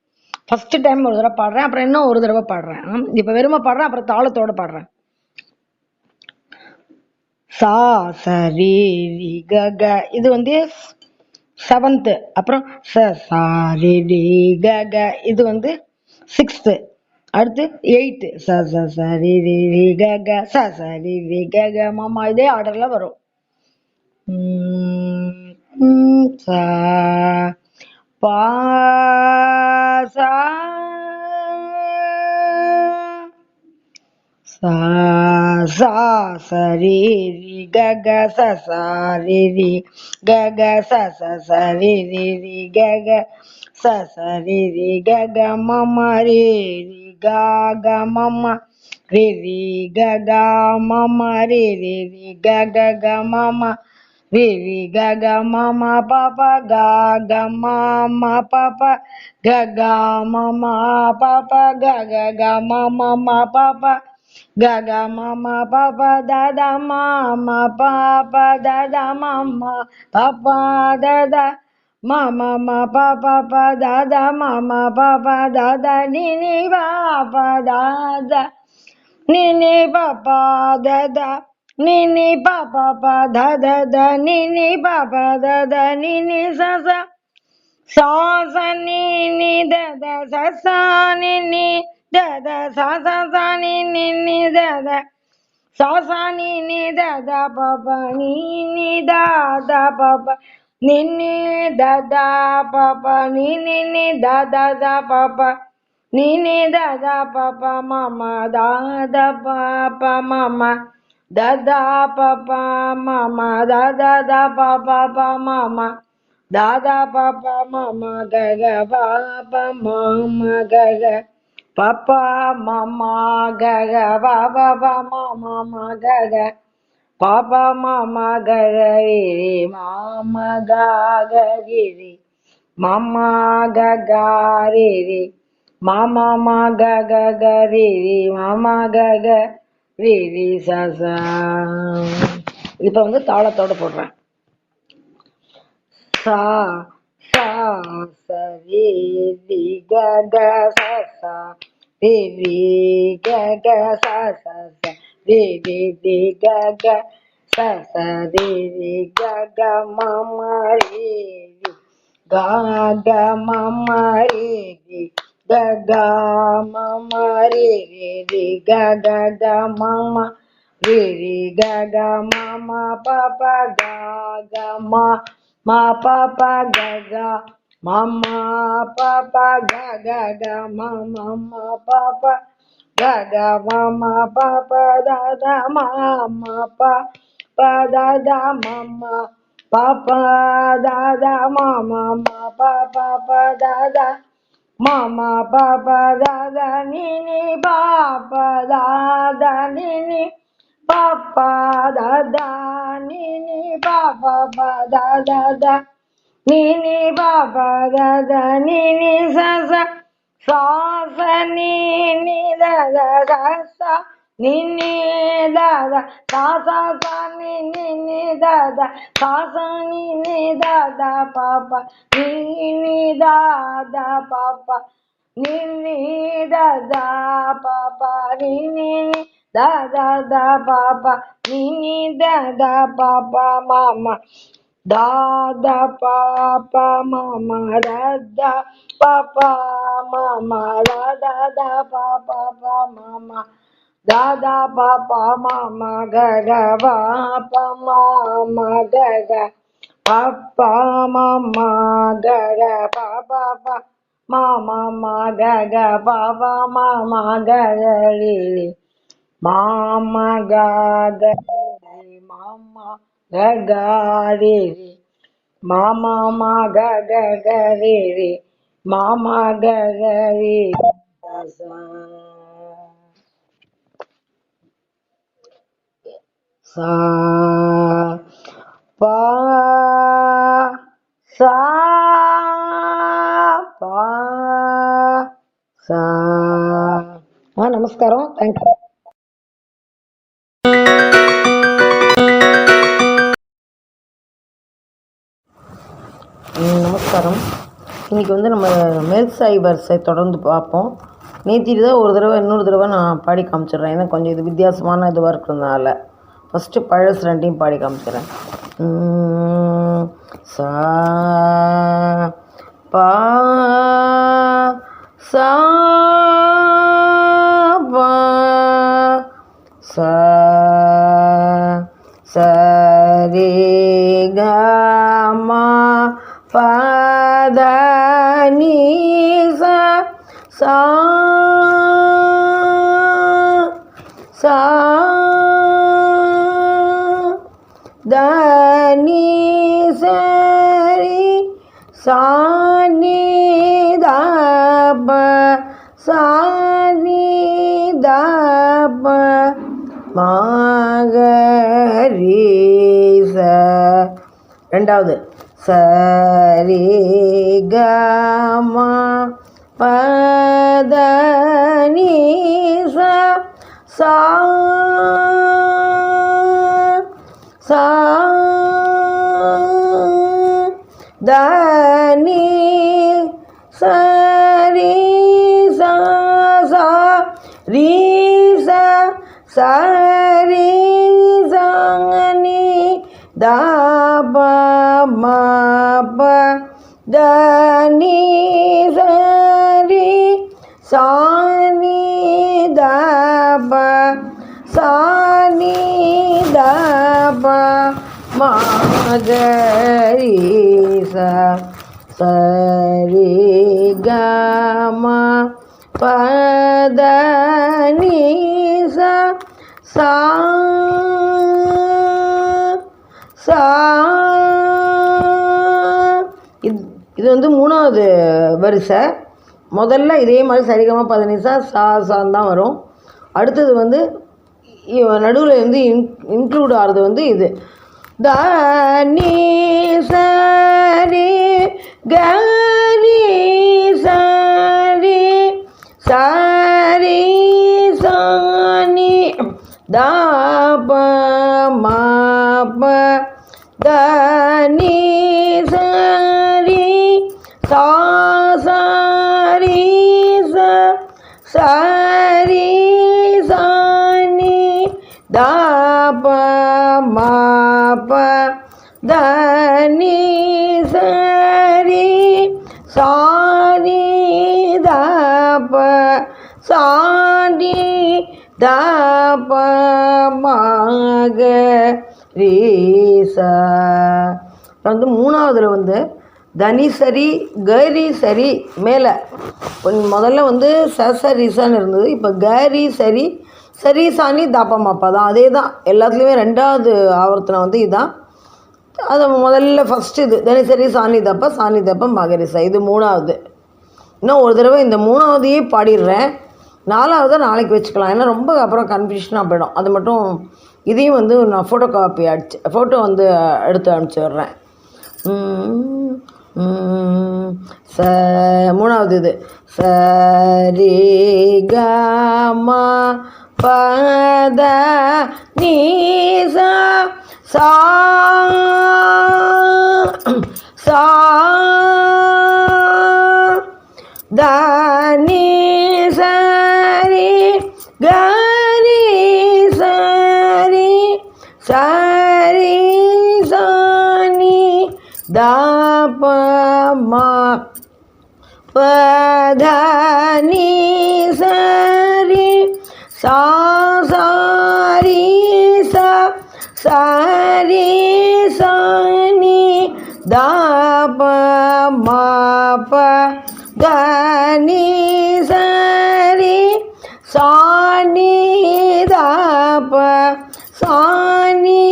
ஃபர்ஸ்ட் டைம் ஒரு தடவை பாடுறேன், அப்புறம் இன்னும் ஒரு தடவை பாடுறேன். இப்ப வெறுமை பாடுறேன், அப்புறம் தாளத்தோட பாடுறேன். சா சரி கக இது வந்து 7th. அப்புறம் சரி கக இது வந்து 6th. அடுத்து 8 சரி கக சரி கக மாமா இதே ஆர்டர்ல வரும். சா பா சா சா சா சரி கக சரி கக சரி கக சரி கக மம ரே கக மம ரே கக மம ரே கக மம ரே கக மம பப கக மம பப கக மம பப கக மம பப gaga mama papa dada mama papa dada mama papa dada mama papa papa dada mama papa dada nini papa dada nini papa dada nini papa papa dada nini papa dada nini sasa sasa nini dada sasa nini dada sasa nini dada sasa nini dada papa nini dada papa nini dada papa nini dada papa nini dada papa mama dada papa mama dada papa mama dada papa mama dada papa mama gaga papa mama gaga papa mama gaga papa mama gaga papa mama gaga re mama gaga re mama gaga re mama gaga re mama gaga re sa sa. இப்போ வந்து தாளத்தோட போடுறேன். sa sa sari ri ga ga sa sa ri ri ga ga sa sa sa ri ri ri ga ga sa sa ri ri ga ga mama ri ri ga ga mama ri ri ga ga mama ri ri ri ga ga ga mama ri ri ga ga mama papa ga ga ma ma papa ga ga mama papa ga ga ga mama ma papa ga ga mama papa da da mama pa pa da da mama papa da da mama ma papa pa da da mama papa da da ni ni papa da da ni ni papa da da ni ni papa pa da da da ni ni papa da da ni ni sa sa sa sa ni ni da da sa sa ni ni da da sa sa sa ni ni da da sa sa ni da da pa pa ni da da pa pa ni da da pa pa ni da da da pa pa ni da da pa pa mama da da pa pa mama da da pa pa mama da da da pa pa mama da da pa pa mama ga ga pa pa mama ga ga pa pa mama ga ga pa pa pa mama ma ga ga pa pa mama ga ga li li mama ga ga li mama ga ga li li mama ma ga ga ga li li mama ga ga li sa pa sa pa sa நமஸ்காரம் thank you நமஸ்காரம் இன்றைக்கி வந்து நம்ம மேல்சாய் வரிசை தொடர்ந்து பார்ப்போம் நேற்று தான் ஒரு தடவை இன்னொரு தடவை நான் பாடி காமிச்சிடுறேன் ஏன்னா கொஞ்சம் இது வித்தியாசமான இதுவாக இருக்கிறதுனால ஃபஸ்ட்டு பழசு ரெண்டையும் பாடி காமிச்சிடுறேன் சா பா சா பா சா சரி க மா பத நீ சா சா சா த நீ சரி சா நீ த ப சா நீ த ப மா க ரீ ச ரெண்டாவது சரி க மா பத நீ சா சா சா த நீ சரி சா சா ரீ சா சரி சா நீ த ப ம ப த நீ சரி சா நீ த ப சா நீ த ப ம க ரீ ச சரி க ம பத நீ சா சா சா இது வந்து மூணாவது வரிசை முதல்ல இதே மாதிரி சரிகமா பதனிசா சா சான் தான் வரும் அடுத்தது வந்து நடுவில் வந்து இன்க்ளூட் ஆகிறது வந்து இது த நீ சரி க நீ சரி சரி சா நீ த ப ம ப த நீ சரி சா சரி ச சரி சா நீ த ப ம ப த நீ சரி சா நீ த ப சா நீ த ப ம க ரீ ச வந்து மூணாவதுல வந்து தனி சரி கரி சரி மேலே முதல்ல வந்து சசரிசான்னு இருந்தது இப்போ கரி சரி சரி சாணி தாப்பமாப்பா தான் அதே தான் எல்லாத்துலேயுமே ரெண்டாவது ஆவர்த்தனம் வந்து இதுதான் அது முதல்ல ஃபஸ்ட்டு இது தனி சரி சாணி தப்ப மகரிசா இது மூணாவது இன்னும் ஒரு தடவை இந்த மூணாவதையே பாடிடுறேன் நாலாவதை நாளைக்கு வச்சுக்கலாம் ஏன்னா ரொம்ப அப்புறம் கன்ஃபியூஷனாக போயிடும் அது மட்டும் இதையும் வந்து நான் ஃபோட்டோ வந்து எடுத்து அனுப்பிச்சிடுறேன் மூணாவது இது சரி க ம பத நீ சா சா தனி சரி கரி சரி சரி சனி தபமா பதனி சரி சா சரி சரி சனி தபமா பதனி சரி சானி தப சானி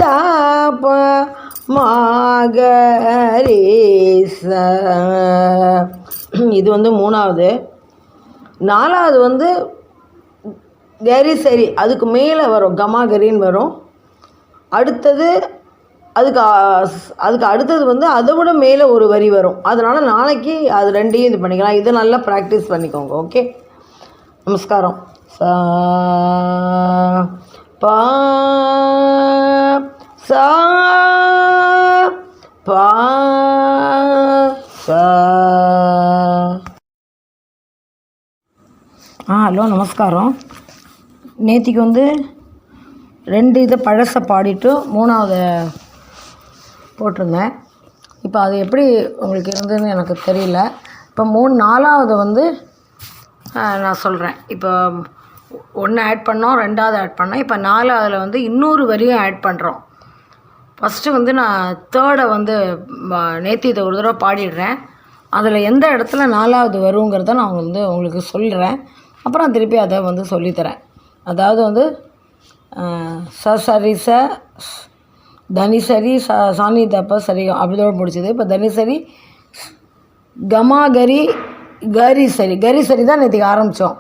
தப மாகரேச. இது வந்து மூணாவது. நாலாவது வந்து கரி சரி, அதுக்கு மேலே வரும், கமாகரின்னு வரும். அடுத்தது அதுக்கு அடுத்தது வந்து அதை விட மேலே ஒரு வரி வரும். அதனால் நாளைக்கு அது ரெண்டையும் இது பண்ணிக்கலாம். இதை நல்லா ப்ராக்டிஸ் பண்ணிக்கோங்க. ஓகே, நமஸ்காரம். சா பா சா பா சா. ஹலோ, நமஸ்காரம். நேத்திக்கு வந்து 2 இதை பழசை பாடிட்டு 3வது போட்டிருந்தேன். இப்போ அது எப்படி உங்களுக்கு இருந்ததுன்னு எனக்கு தெரியல. இப்போ 4வது வந்து நான் சொல்கிறேன். இப்போ 1 ஆட் பண்ணோம், 2வது ஆட் பண்ணோம். இப்போ 4வதுல வந்து இன்னொரு வரியும் ஆட் பண்ணுறோம். ஃபஸ்ட்டு வந்து நான் 3ர்டை வந்து நேற்று இதை ஒரு தடவை பாடிடுறேன். அதில் எந்த இடத்துல 4வது வருங்கிறத நான் வந்து உங்களுக்கு சொல்கிறேன். அப்புறம் திருப்பி அதை வந்து சொல்லித்தரேன். அதாவது வந்து சரி தனிசரி சாணி தப்ப சரி அப்படிதோட முடிச்சது. இப்போ தனிசரி கமாகரி கரி சரி தான் நேற்றுக்கு ஆரம்பித்தோம்.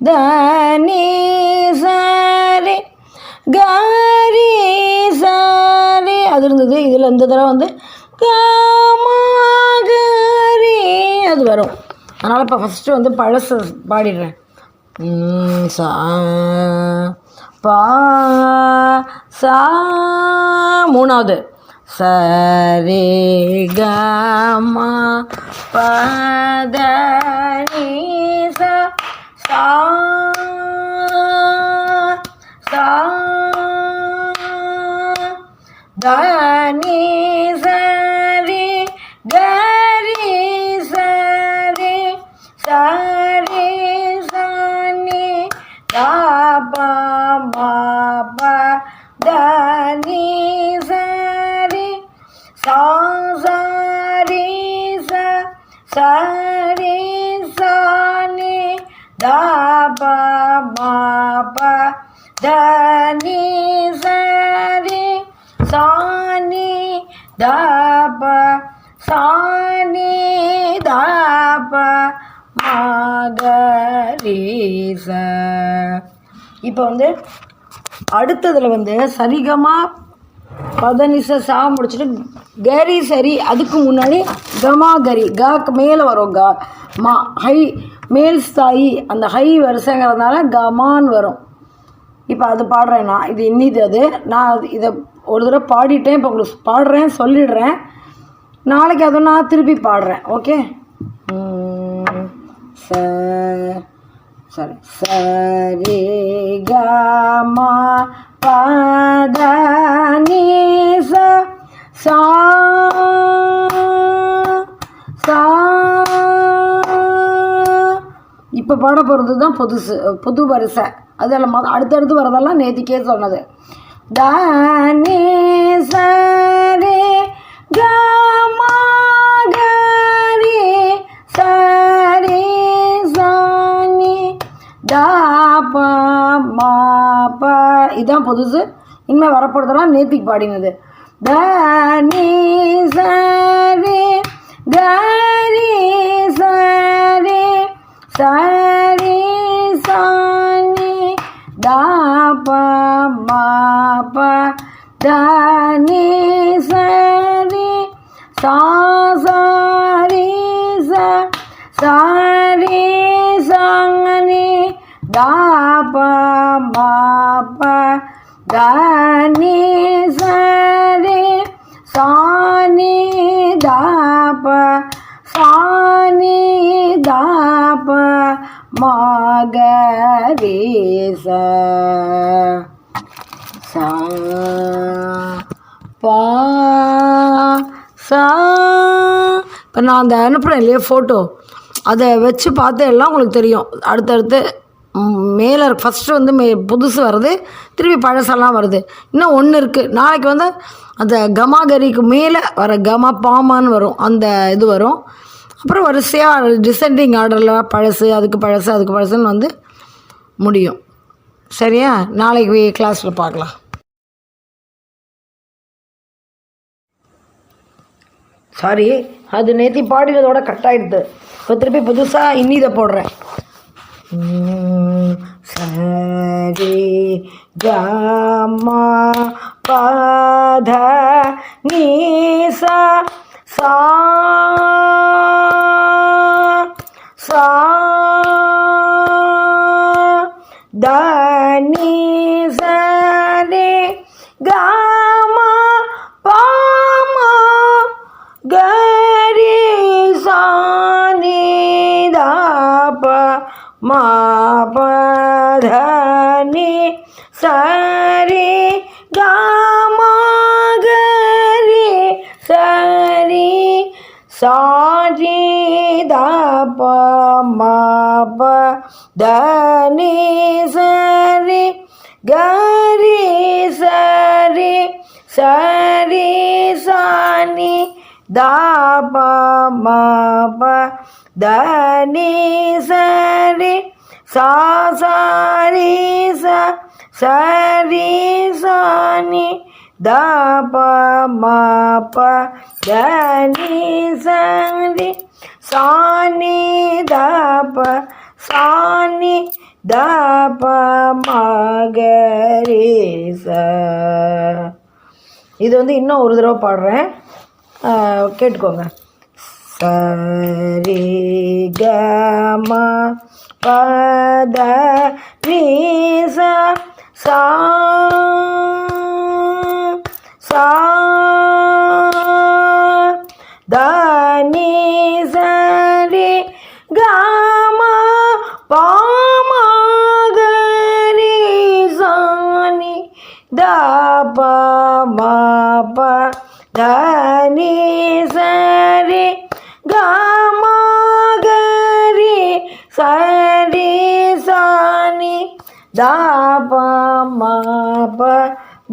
தனி சரி கரி சரி அது இருந்தது. இதில் இந்த தடவை வந்து கமாகரி அது வரும். அதனால் இப்போ ஃபஸ்ட்டு வந்து பழசு பாடிடுறேன். சா பா சா. 3வது சரி கமா பத நீ சா சா தனி சரி கரி சரி சரி சனி தப மப தனி சரி சா சரி சரி சனி தப மப தனி சரி சானி தப சானி தப மகரீச. இப்போ வந்து அடுத்ததில் வந்து சரிகமா பதனிச சா முடிச்சுட்டு கரி சரி, அதுக்கு முன்னாடி கமாகரி காக்கு மேலே வரும். மா ஹை மேல் ஸ்தாயி, அந்த ஹை வரிசைங்கிறதுனால கமான் வரும். இப்போ அது பாடுறேன் நான். இது இன்னிது அது நான் இதை ஒரு தடவை பாடிட்டேன். இப்போ உங்களுக்கு பாடுறேன், சொல்லிடுறேன். நாளைக்கு அதை நான் திருப்பி பாடுறேன். ஓகே. சரி சரி கமா பத நீ சா சா. இப்போ பாட போகிறது தான் புது வரிசை. அதெல்லாம் அடுத்தடுத்து வரதெல்லாம் நேத்திக்கே சொன்னது. தனி சரி கமாகரி சரி சானி தப மப. இதுதான் புதுசு. இனிமேல் வரப்போகிறதெல்லாம் நேத்திக்கு பாடினது. தனி சரி கரி சரி சரி சானி தப மப தனி சரி சா சரி சரி சா தா ப மா ப க நீ ச ரே சா நீ தா ப சா நீ தா ப மா க ரே ச சா பா சா. இப்போ நான் அந்த அனுப்புகிறேன் இல்லையா ஃபோட்டோ, அதை வச்சு பார்த்து எல்லாம் உங்களுக்கு தெரியும். அடுத்தடுத்து மேலே ஃபஸ்ட்டு வந்து புதுசு வருது, திருப்பி பழசெல்லாம் வருது. இன்னும் ஒன்று இருக்குது. நாளைக்கு வந்து அந்த கமாகரிக்கு மேலே வர கமா பாமான்னு வரும், அந்த இது வரும். அப்புறம் வரிசையாக டிசெண்டிங் ஆர்டரில் பழசு அதுக்கு பழசுன்னு வந்து முடியும். சரியா? நாளைக்கு கிளாஸில் பார்க்கலாம். சாரி, அது நேற்று பாடினதோட கட் ஆகிடுது. இப்போ திருப்பி புதுசாக இன்னி இதை போடுறேன். சரி கமா பத நீ சா சா சா த நீ சரி கமா பாமா கரி சா நீ தா ப மா ப த நீ சரி கமா கரி சரி சா நீ தா ப மா ப த நீ சரி கரி சரி சரி சா நீ தா ப மா ப த நீ சரி சா சரி ச சரி சா நீ தா ப மா ப த நீ சரி சா நீ தா ப சா நீ தா ப மா க ரே ச. இது வந்து இன்னும் ஒரு தடவை பாடுறேன், கேட்டுக்கோங்க. சரி க ம பத நீ சா சா சா த நீ சரி க ம ப மா க ரே சா நீ தா ப மா ப த நீ சரி க மா க ரே சரி சா நீ தா ப மா ப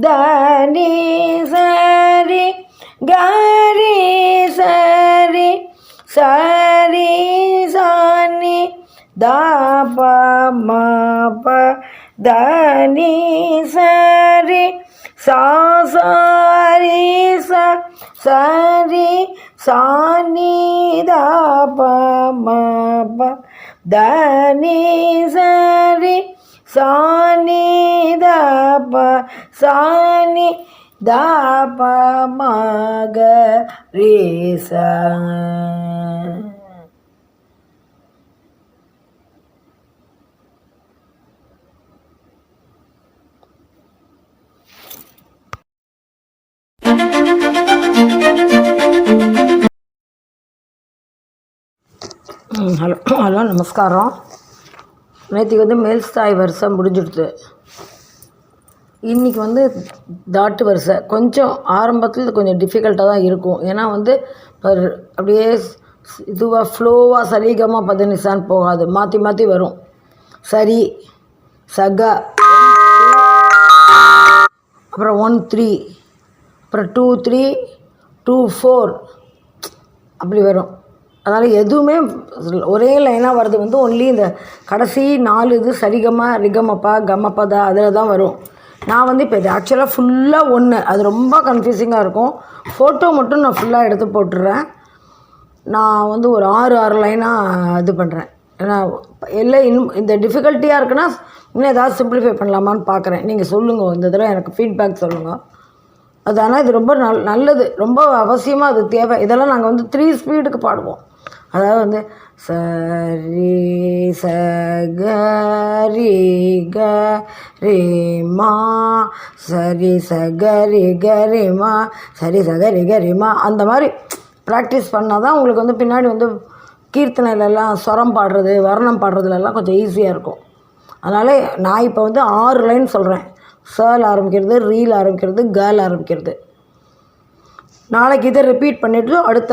த நீ சரி க ரே சரி சரி சா நீ தா ப மா ப த நீ சரி சா சரி ச சரி சா நீ தா ப மா ப த நீ சரி சா நீ தா ப சா நீ தா ப மா க ரே ச. ஹலோ நமஸ்காரம். நேற்றுக்கு வந்து மேல்ஸ்தாய் வருஷம் முடிஞ்சிடுது. இன்றைக்கி வந்து தாட்டு வரிசை கொஞ்சம் ஆரம்பத்தில் கொஞ்சம் டிஃபிகல்ட்டாக தான் இருக்கும். ஏன்னா வந்து அப்படியே இதுவாக ஃப்ளோவாக சரிகமாக பதனிசான்னு போகாது, மாற்றி மாற்றி வரும். சரி சக, அப்புறம் 1 3, அப்புறம் 2 3 2 4 அப்படி வரும். அதனால் எதுவுமே ஒரே லைனாக வர்றது வந்து ஒன்லி இந்த கடைசி 4 இது சரிகமா ரிகமப்பா கமப்பதா அதில் தான் வரும். நான் வந்து இப்போ இது ஆக்சுவலாக ஃபுல்லாக ஒன்று, அது ரொம்ப கன்ஃபியூசிங்காக இருக்கும். ஃபோட்டோ மட்டும் நான் ஃபுல்லாக எடுத்து போட்டுடுறேன். நான் வந்து ஒரு 6 லைனாக இது பண்ணுறேன். ஏன்னா எல்லாம் இன்னும் இந்த டிஃபிகல்ட்டியாக இருக்குன்னா இன்னும் ஏதாவது சிம்பிளிஃபை பண்ணலாமான்னு பார்க்குறேன். நீங்கள் சொல்லுங்கள், இந்த தடவை எனக்கு ஃபீட்பேக் சொல்லுங்கள். அது ஆனால் இது ரொம்ப நல்லது, ரொம்ப அவசியமாக அது தேவை. இதெல்லாம் நாங்கள் வந்து 3 ஸ்பீடுக்கு பாடுவோம். அதாவது வந்து சரி சகரி கரி மா சரி சகரி கரிமா சரி சகரி கரிமா அந்த மாதிரி ப்ராக்டிஸ் பண்ணால் தான் உங்களுக்கு வந்து பின்னாடி வந்து கீர்த்தனையிலலாம் ஸ்வரம் பாடுறது வர்ணம் பாடுறதுலலாம் கொஞ்சம் ஈஸியாக இருக்கும். அதனால் நான் இப்போ வந்து 6 லைன் சொல்கிறேன். சல் ஆரம்பிக்கிறது, ரீல் ஆரம்பிக்கிறது, கேல் ஆரம்பிக்கிறது. நாளைக்கு இதை ரிப்பீட் பண்ணிவிட்டு அடுத்த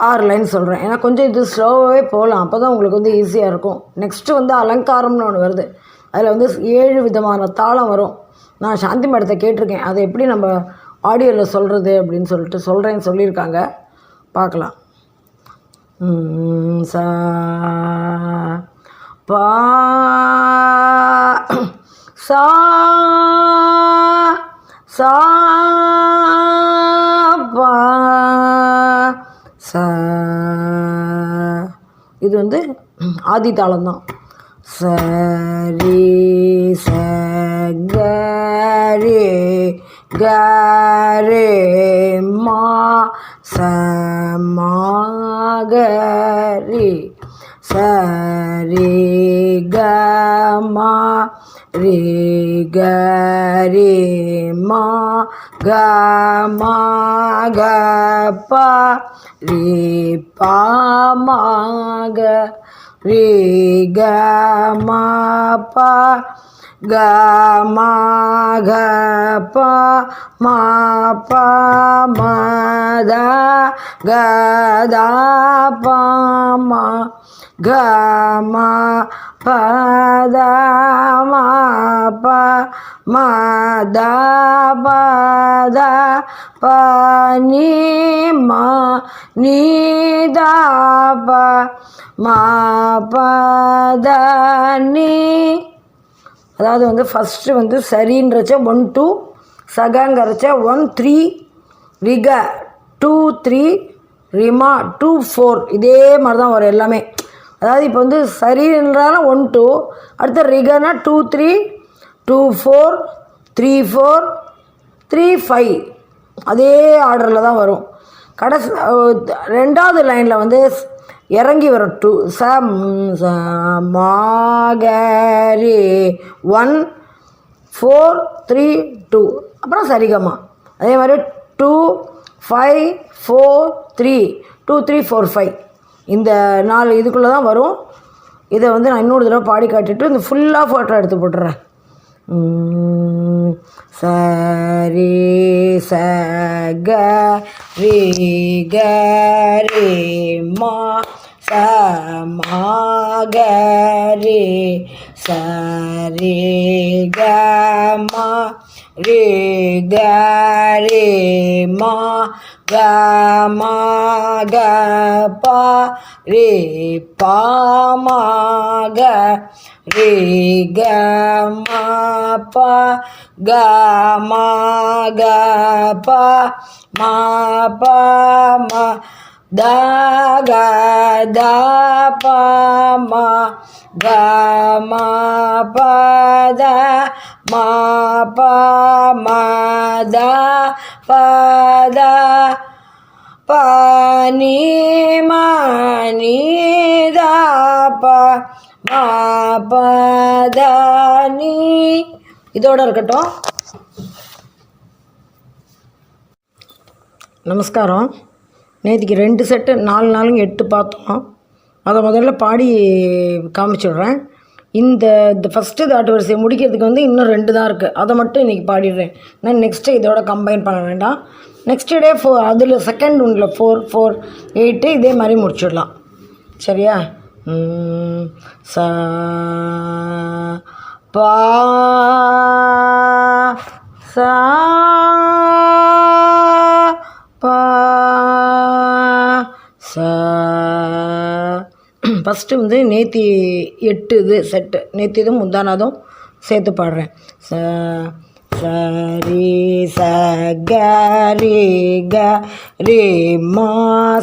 6 லைன் சொல்கிறேன். ஏன்னா கொஞ்சம் இது ஸ்லோவாகவே போகலாம், அப்போ தான் உங்களுக்கு வந்து ஈஸியாக இருக்கும். நெக்ஸ்ட்டு வந்து அலங்காரம்னு ஒன்று வருது. அதில் வந்து 7 விதமான தாளம் வரும். நான் சாந்தி மேடத்தை கேட்டிருக்கேன், அதை எப்படி நம்ம ஆடியோவில் சொல்கிறது அப்படின்னு சொல்கிறேன்னு சொல்லியிருக்காங்க. பார்க்கலாம். சா பா சா சா பா சா. இது வந்து ஆதி தாளம் தான். சரி சரி கரே மா சமாகரி சரி கமா ரே கரே மா கமா கபா ரே பாமாக ரே கமா பா கமா கபா மா பா மதா கதா பாமா கமா பதா மா பா மதா பதா பனி மா நீதா பா மா பதனி. அதாவது வந்து ஃபஸ்ட்டு வந்து சரின்றச்ச 1 2, சகங்கிறச்ச 1 3, ரிக 2 3, ரிமா 2 4. இதே மாதிரி தான் வரும் எல்லாமே. அதாவது இப்போ வந்து சரின்றாலும் 1 2, அடுத்த ரிகனா 2 3, 2 4, 3 4, 3 5. அதே ஆர்டரில் தான் வரும். கடைசி 2வது லைனில் வந்து இறங்கி வரும் 2 மாகரி 1 4 3 2, அப்புறம் சரிகமா. அதே மாதிரி 2 5 4 3 2 3 4 5. இந்த 4 இதுக்குள்ளே தான் வரும். இதை வந்து நான் இன்னொரு தடவை பாடி காட்டிட்டு இந்த ஃபுல்லாக ஃபோட்டோ எடுத்து போட்டுறேன். சரி சக ரே கரே மா சமாகரே சரி கமா ரே கரே மா கமா கபா ரே பாமாக ரே கமா பா கமா கபா மா பா மா தா கதா பா மா கமா பதா மா பா மதா பதா பனி மணி தா பா மா பதனி. இதோட இருக்கட்டும். நமஸ்காரம். நேற்றுக்கு 2 செட்டு 4 நாளுங்க 8 பார்த்தோம். அதை முதல்ல பாடி காமிச்சிடுறேன். இந்த ஃபஸ்ட்டு தாட்டு வரிசையை முடிக்கிறதுக்கு வந்து இன்னும் 2 தான் இருக்குது. அதை மட்டும் இன்றைக்கி பாடிடுறேன். நான் நெக்ஸ்ட்டு இதோட கம்பைன் பண்ண வேண்டாம். நெக்ஸ்ட் டே 4 அதில் செகண்ட் ஒன்றில் 4 4 8 இதே மாதிரி முடிச்சிடலாம். சரியா? ச பா சா பா சா. ஃபஸ்ட்டு வந்து நேத்தி 8 இது செட்டு. நேத்தி இதுவும் முந்தானாதும் சேர்த்து பாடுறேன். ச சரி சகரி கரி மா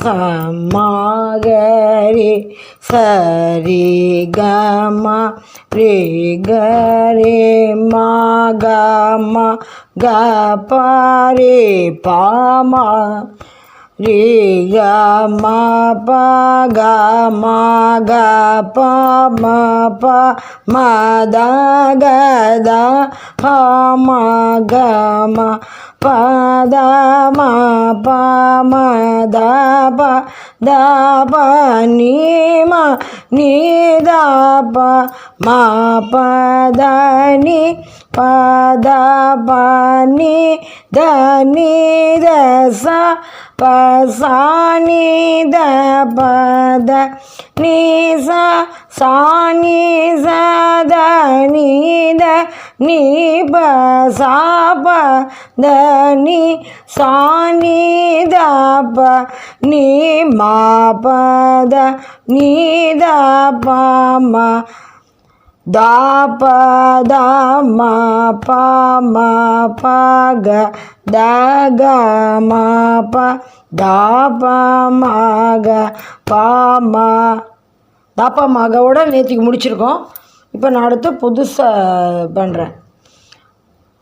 சமாகரி சரி கமா ரே கரே மா கமா கபா ரே பாமா ரே க ம ப க ம க ப ம ப ம த க த ப ம க ம ப த ம ப ம த ப த ப நீ ம நீ த ப ம ப த நீ ப த ப நீ த நீ த ச ப சா நீ த ப த நீ சா சா நீ ச த நீ த நீ ப சா ப த நீ சா நீ த ப நீ மா ப த நீ த ப ம தா ப த ம ப ம ப க த க ம ப தா ப ம க ப ம தாப்பா மகவோட நேற்றுக்கு முடிச்சிருக்கோம். இப்போ நான் அடுத்து புதுசாக பண்ணுறேன்.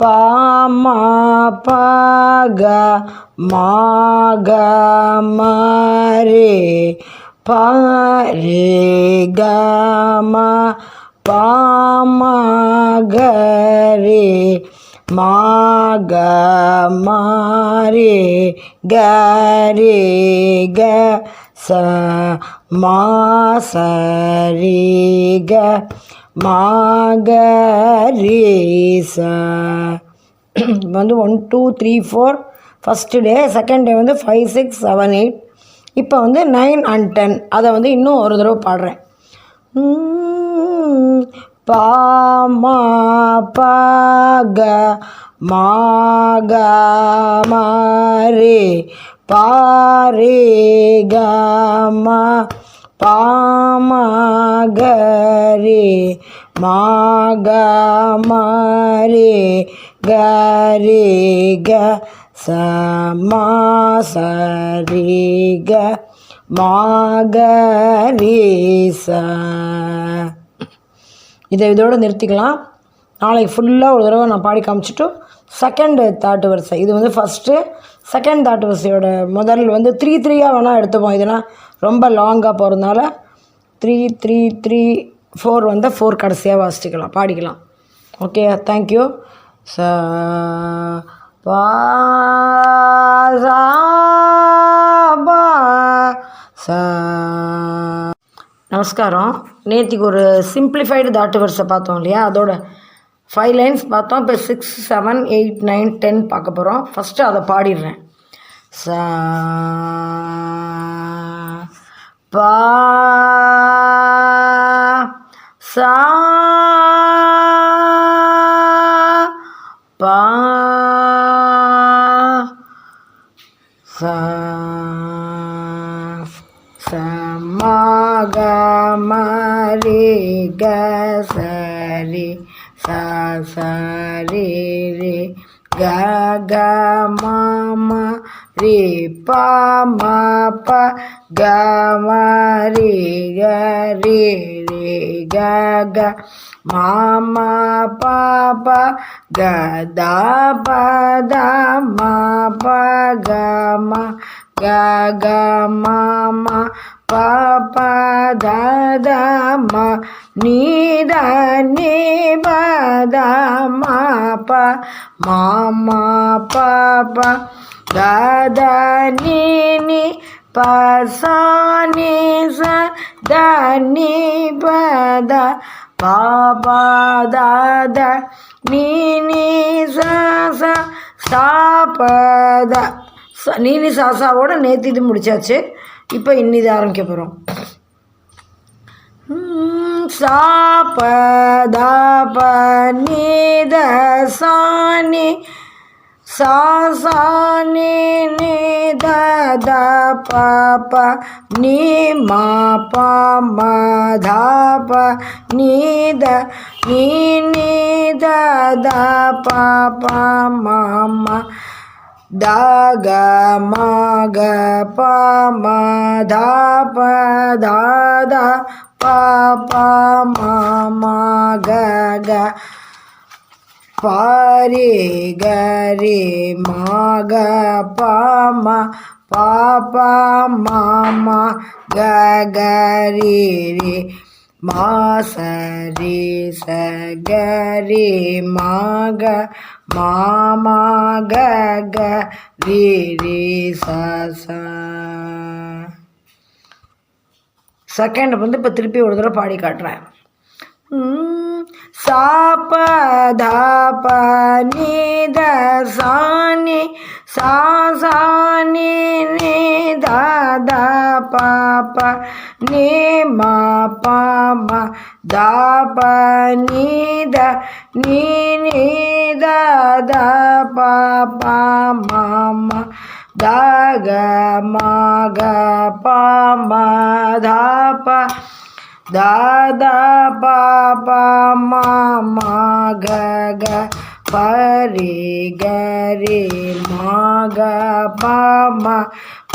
ப ம ப க ம க ம ரே ப ரே க ம ப ம க ரே ம க ம ரே க ரே க ச ம ச ரே க ம க ரே ச. வந்து 1 2 3 4 ஃபஸ்ட்டு டே, செகண்ட் டே வந்து 5 6 7 8. இப்போ வந்து 9 and 10 அதை வந்து இன்னும் ஒரு தடவை பாடுறேன். ப ம ப க ம க ம ரே ப ரே க ம ப ம க ரே ம க ம ரே க ரே க ச ம ச ரே க ம க ரே ச. இதோடு நிறுத்திக்கலாம். நாளைக்கு ஃபுல்லாக ஒரு தடவை நான் பாடி காமிச்சிட்டு செகண்ட் தாட்டு வரிசை, இது வந்து ஃபஸ்ட்டு செகண்ட் தாட்டு வரிசையோட முதல் வந்து 3 3 வேணால் எடுத்துப்போம். இதெல்லாம் ரொம்ப லாங்காக போகிறதுனால 3 3 3 4 வந்து 4 கடைசியாக வாசிக்கலாம், பாடிக்கலாம். Okay, thank you. ச பா சா பா ச. நமஸ்காரம். நேற்றுக்கு ஒரு சிம்பிளிஃபைடு தாட்டு வரிசை பார்த்தோம் இல்லையா, அதோட 5 லைன்ஸ் பார்த்தோம். இப்போ 6 7 8 9 10 பார்க்க போகிறோம். ஃபஸ்ட்டு அதை பாடிடுறேன். ச பா சா பா சா ச ம க ம ரே க ச ரே ச ச ரே ரே க க ம ம ரே ப ம ப க ம ரே க ரே ரே க க ம ம ப ப க த ப த ம ப க ம க க ம ம ப ப த த ம நீ த நீ ப த ம ப ம ம ப ப த த நீ நீ ப ச நீ ச த நீ ப த ப ப த த நீ நீ ச ச சா ப த. நீனி சாசாவோட நேற்று இது முடிச்சாச்சு. இப்போ இன்னிது ஆரம்பிக்க போகிறோம். சா ப த ப நீ த சா நீ சா சா நீ நீ த த ப ப நீ ம ப ம த ப நீ த நீ நீ த த ப ப ம ம த க ம க ப ம த ப த த ப ப ம ம க க ப ரே க ரே ம க ப ம பாபா மாமா கரி மாசரி சகரி மாக மாமா கரி சசா. செகண்ட் வந்து இப்போ திருப்பி ஒரு தடவை பாடி காட்டுறேன். சாப தாப நித சானி சாசானி நித பாப நி மா பாம தாப நித நீ நித பாப மாமா தாக மாக பாம தாப தாதா பாபா மாமா கக பரி கரி மாக பாமா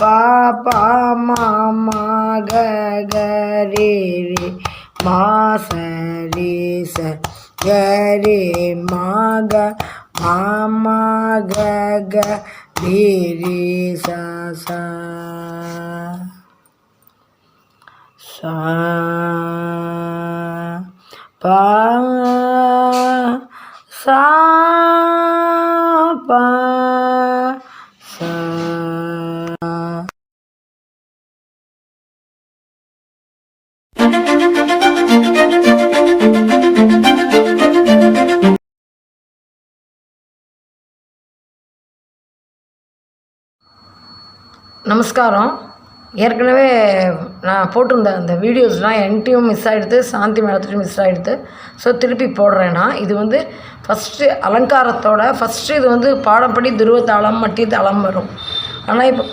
பாபா மாமா கரி மாசரி சரி மாக மாமா கக ரி சா. Sa pa sa pa sa. நமஸ்காரம். ஏற்கனவே நான் போட்டிருந்த அந்த வீடியோஸ்லாம் என்கிட்டையும் மிஸ் ஆகிடுது, சாந்தி மேடத்துலையும் மிஸ் ஆகிடுது. ஸோ திருப்பி போடுறேன்னா இது வந்து ஃபஸ்ட்டு அலங்காரத்தோட ஃபஸ்ட்டு இது வந்து பாடப்படி துருவத்தாளம் மட்டி தாளம் வரும். ஆனால் இப்போ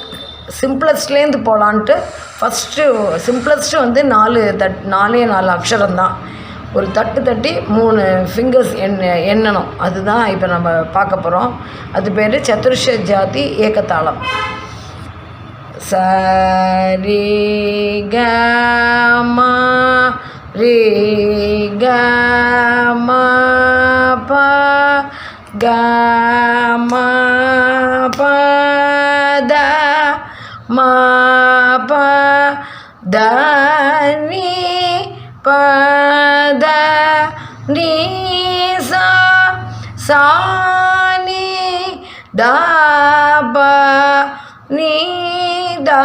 சிம்பிளஸ்ட்லேருந்து போகலான்ட்டு ஃபஸ்ட்டு சிம்பிளஸ்ட்டு வந்து 4 அக்ஷரம் தான். ஒரு தட்டு தட்டி 3 ஃபிங்கர்ஸ் எண்ணணும். அதுதான் இப்போ நம்ம பார்க்க போகிறோம். அது பேர் சதுர்ஷ ஜாதி ஏகத்தாளம். சரி க ம ரி க ம ப க ம ப த ம ப த நி ப த நி சா சா நி த ப நி da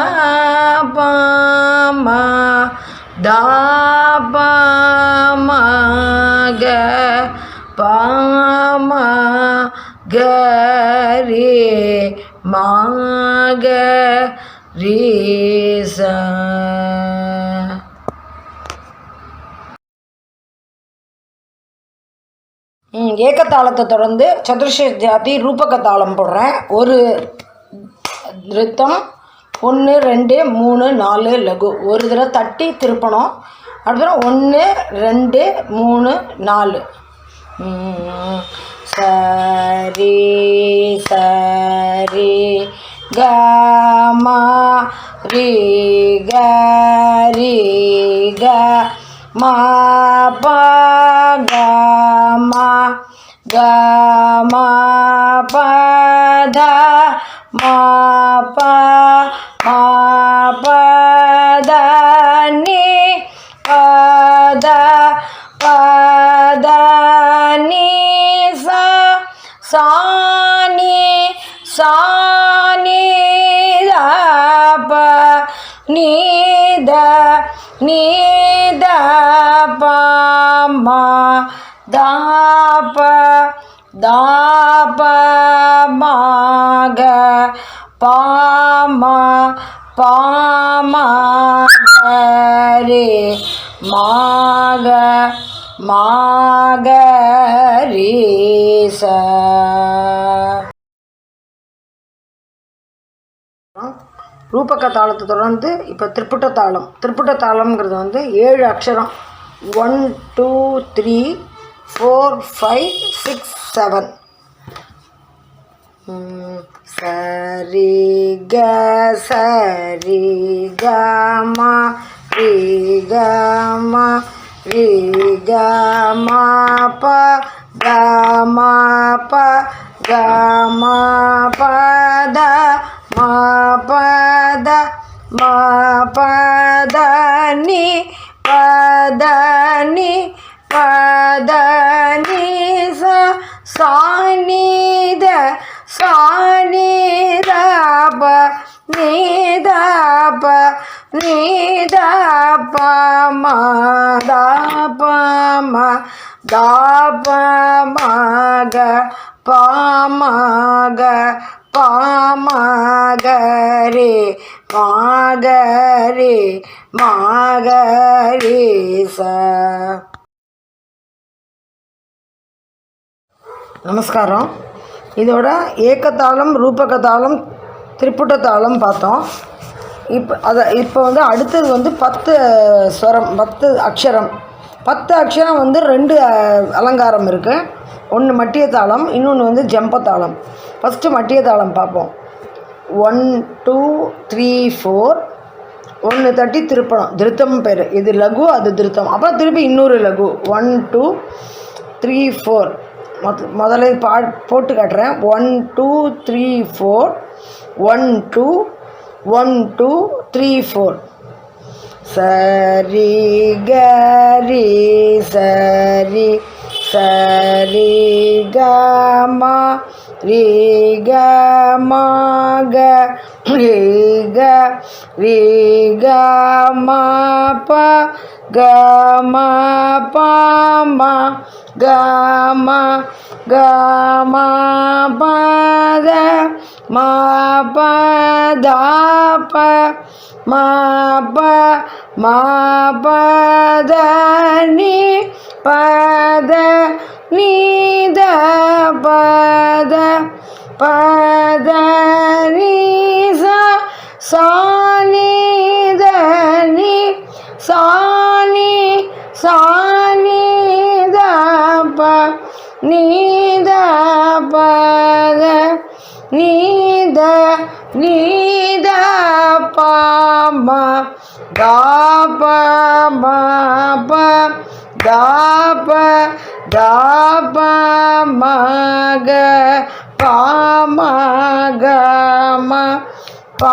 pa ma da pa ma ga pa ma ga re ma ga re sa. ஏகத்தாளத்தை தொடர்ந்து சதுர்ஷ ஜாதி ரூபக தாளம் போடுறேன். ஒரு ரித்தம் 1 2 3 4 லகு ஒரு தடவை தட்டி திருப்பணும். அடுத்த 1 2 3 4 சரி சரி க ம ரி க ரி க ம ப க ம க ம ப த ம ப ma pa da ni pa da ni sa sa ni da pa ni da pa ma da pa ma ga pa ma pa ma re ma ga re sa. ரூபக தாளத்தை தொடர்ந்து இப்போ திரிபுட்ட தாளம். திரிபுட்ட தாளம்ங்கிறது வந்து 7 அக்ஷரம். 1 2 3 4 5 6 7. சரி க ம ரி க ம ரி க ம ப க ம ப க ம ப த ம மா பத மா பத நீ பத நீ பத நீ சா நீ த சா நீ த ப நீ த ப நீ த ப மா த ப மா த ப மா க ப மா க ப மா க ரே மா க ரே மா க ரே ச. நமஸ்காரம். இதோட ஏக்கத்தாளம், ரூபகத்தாளம், திரிபுட்டத்தாளம் பார்த்தோம். இப்போ வந்து அடுத்தது வந்து 10 ஸ்வரம், 10 அக்ஷரம். 10 அக்ஷரம் வந்து 2 அலங்காரம் இருக்குது. ஒன்று மட்டிய தாளம், இன்னொன்று வந்து ஜம்பத்தாளம். ஃபஸ்ட்டு மட்டிய தாளம் பார்ப்போம். 1 2 3 4 ஒன்று தட்டி திருப்பணும், திருத்தம் பேர். இது லகு, அது திருத்தம். அப்புறம் திருப்பி இன்னொரு லகு. 1 2 3 4 முதல்ல போட்டு காட்டுறேன். 1 2 3 4 1 2 1 2 3 4 சரி கரி சரி சரி கமா ரீ கமா க ரீ க ரீ கமா ப கமா பாமா கமா கமா பத மா பத ப மா ப மா பத நீ பத நீ த பத பத நீ சா நீ த நீ சா நீ சா நீ த ப நீ த பத நீ த நீ த ப மா த ப மா ப த ப த ப மா க ப மா க ம ப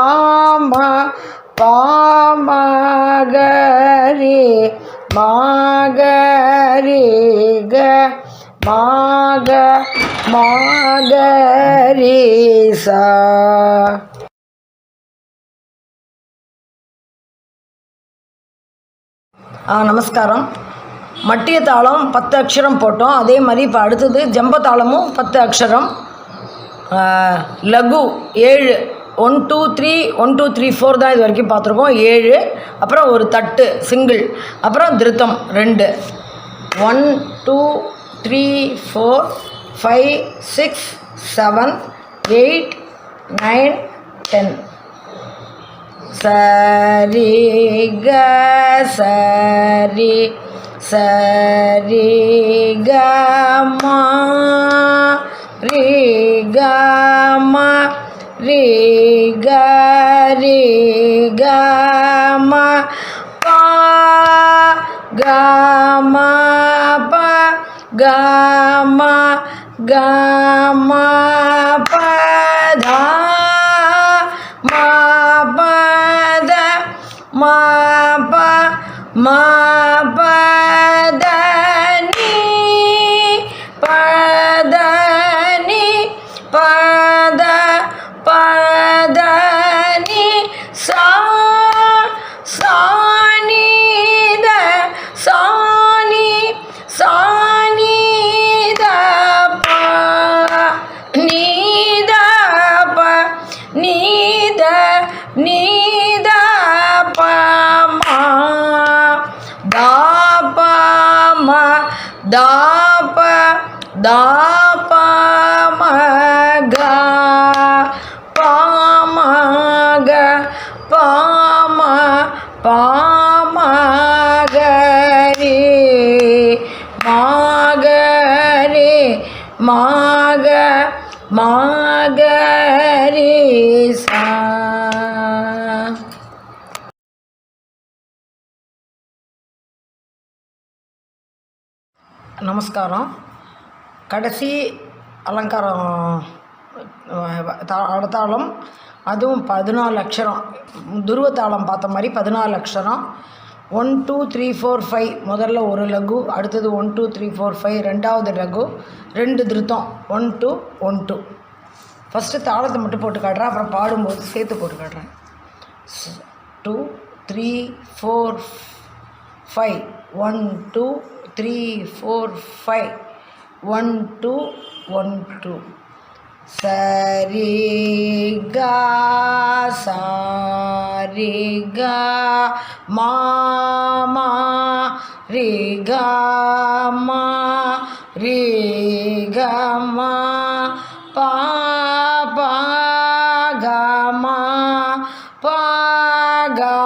மா ப மா க ரே மா க ரே க மா க மா க ரே சா. நமஸ்காரம். மட்டிய தாளம் 10 அக்ஷரம் போட்டோம். அதே மாதிரி இப்போ அடுத்தது ஜம்பத்தாளமும் 10 அக்ஷரம். லகு 7 1 2 3 1 2 3 4 தான் இது வரைக்கும் பார்த்துருக்கோம். 7, அப்புறம் ஒரு தட்டு சிங்கிள், அப்புறம் திருத்தம் 2. 1 2 3 4 5 6 7 8 9 10 சரி க சரி சரி க மா ரீ க மா ரீ க ரீ க மா பா க மா ப க மா க மா ப த மா ப த மா ப மா ப த நீ ப த நீ ப த ப த நீ சா சா நீ த சா நீ சா நீ த ப நீ த ப நீ த நீ த ப மா த ப ம த ப த ப ம க ப ம க ப ம ப ம க ரே மா க ரே மா க மா க ரே சா. நமஸ்காரம். கடைசி அலங்காரம் தாளம் அதுவும் 14 அக்ஷரம். துருவத்தாளம் பார்த்த மாதிரி 14 அக்ஷரம். 1 2 3 4 5 முதல்ல ஒரு லகு, அடுத்தது 1 2 3 4 5 ரெண்டாவது லகு, 2 திருத்தம் 1 2 1 2. ஃபஸ்ட்டு தாளத்தை மட்டும் போட்டு காட்டுறேன், அப்புறம் பாடும்போது சேர்த்து போட்டு காட்டுறேன். 2 3 4 5 1 2 3 4 5 1 2 1 2. சரி கா சாரி கா மாமா ரி கா மா ரி கா மா பா பா கா மா பா கா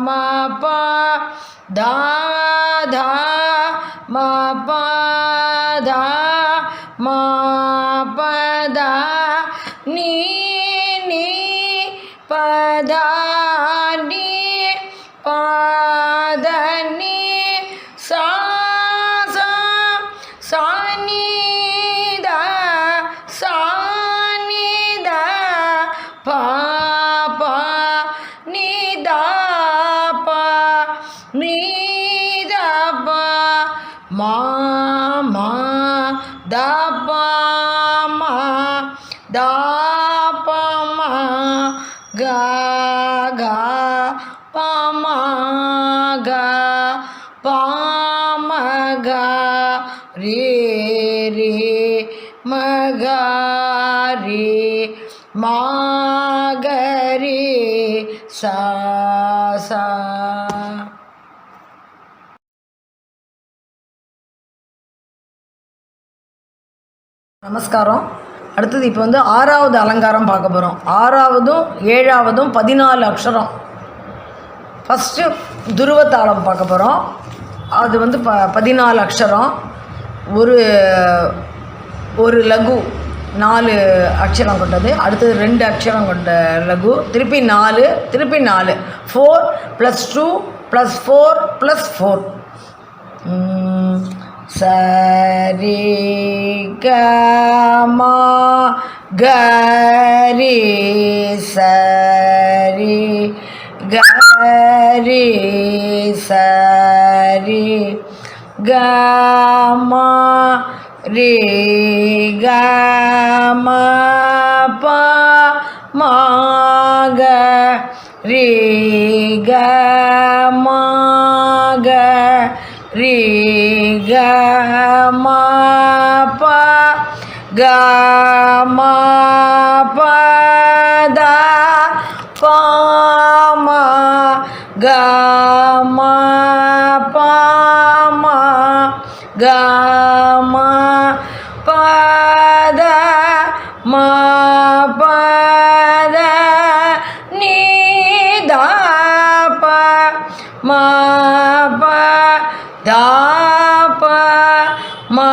மா பா தா தா மா பா தா மா பதா நீ நீ பதா நீ பத நீ சா சா சா நீ த சா நீ த பா பா நீ த பா நீ த பா மா மா த பா மா த பா மா கா கா பா மா கா பா மா கா ரே ரே ம கா ரே மா க ரே சா சா. நமஸ்காரம். அடுத்தது இப்போ வந்து 6வது அலங்காரம் பார்க்க போகிறோம். 6வதும் 7வதும் 14 அக்ஷரம். ஃபஸ்ட்டு துருவத்தாளம் பார்க்க போகிறோம். அது வந்து 14 அக்ஷரம். ஒரு லகு 4 அக்ஷரம் கொண்டது. அடுத்தது 2 அக்ஷரம் கொண்ட லகு, திருப்பி 4 திருப்பி 4 4 + 2 + 4 + 4. சரி க மா க ரே சரி க ரே சரி க மா ரே க மா பா மா க ரே க மா க ரே க மா பா க மா பா தா பா மா க மா பா மா க மா பா தா மா பா தா நீ தா பா மா பா தா பா மா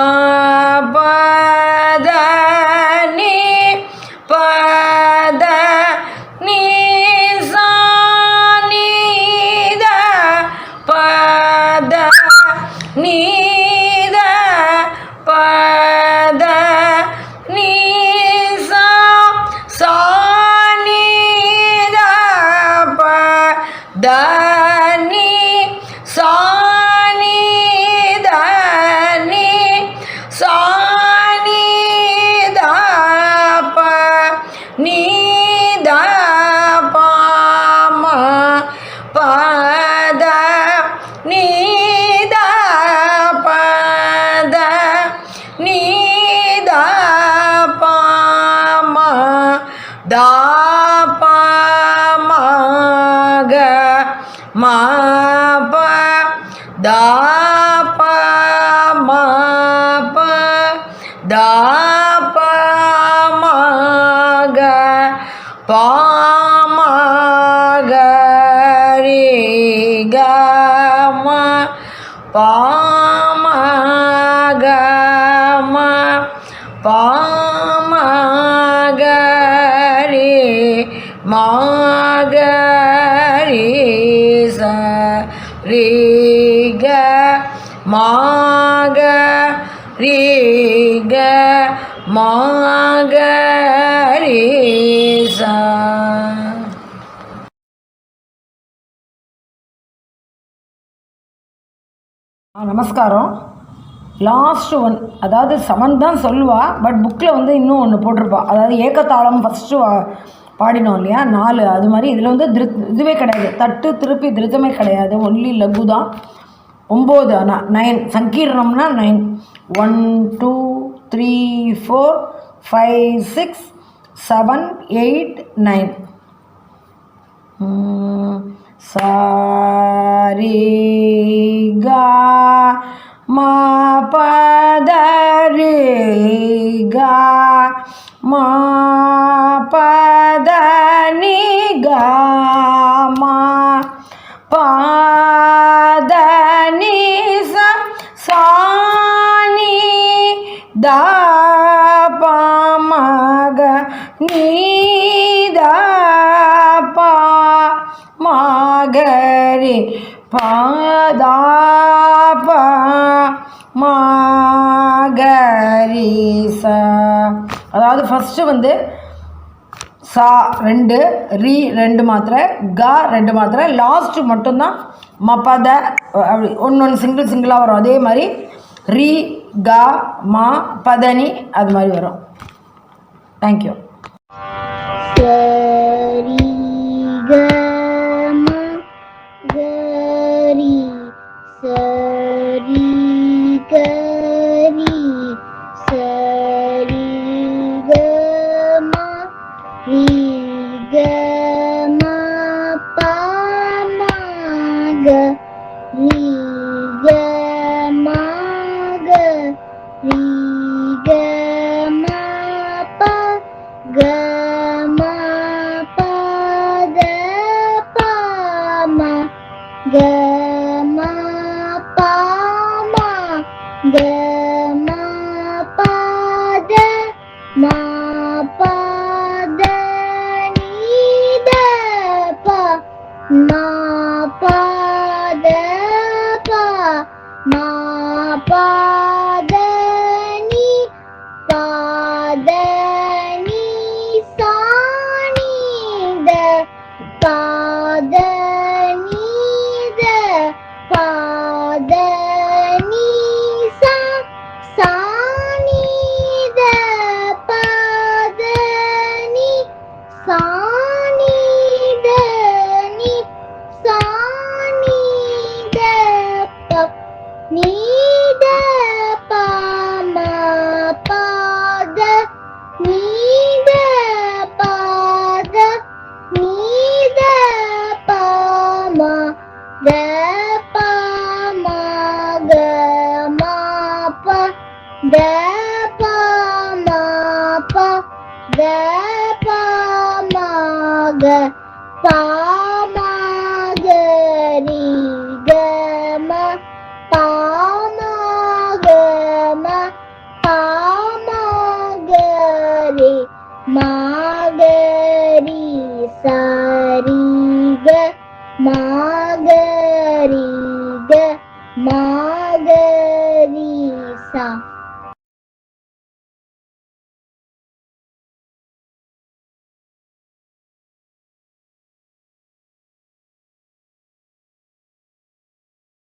பா தா நீ பா தா நீ சா நீ தா பா தா நீ தா பா தா நீ சா சா நீ தா பா தா நீ சா da pa ma ga ma pa da pa ma pa da pa ma ga pa ma ga re ga ma pa ma ga ma pa ma ga re ma ga re sa re ga ma ga re ga ma ga re sa நமஸ்காரம். Last one, அதாவது சமன் தான் சொல்லுவா, but புக்கில் வந்து இன்னும் ஒன்று போட்டிருப்பா. அதாவது ஏக்கத்தாளம் first பாடினோம் இல்லையா 4, அது மாதிரி இதில் வந்து இதுவே கிடையாது, தட்டு திருப்பி திருத்தமே கிடையாது, ஒன்லி லகு தான். 9, ஆனால் 9 சங்கீர்ணம்னா 9. 1 2 3 4 5 6 7 8 9. சாரி கா மா பத ரே கா மா பத நி கா மா பத நி சா நி தா பா ம க நீ தா பா ம க ரே பா தா பா ம க ரே சா. அதாவது ஃபஸ்ட்டு வந்து சா 2, ரீ 2 மாத்திரை, கா 2 மாத்திரை, லாஸ்ட்டு மட்டும்தான் மபத அப்படி ஒன்று சிங்கிளாக வரும். அதே மாதிரி ரீ கா மா பதனி அது மாதிரி வரும். தேங்க்யூ. Margarita.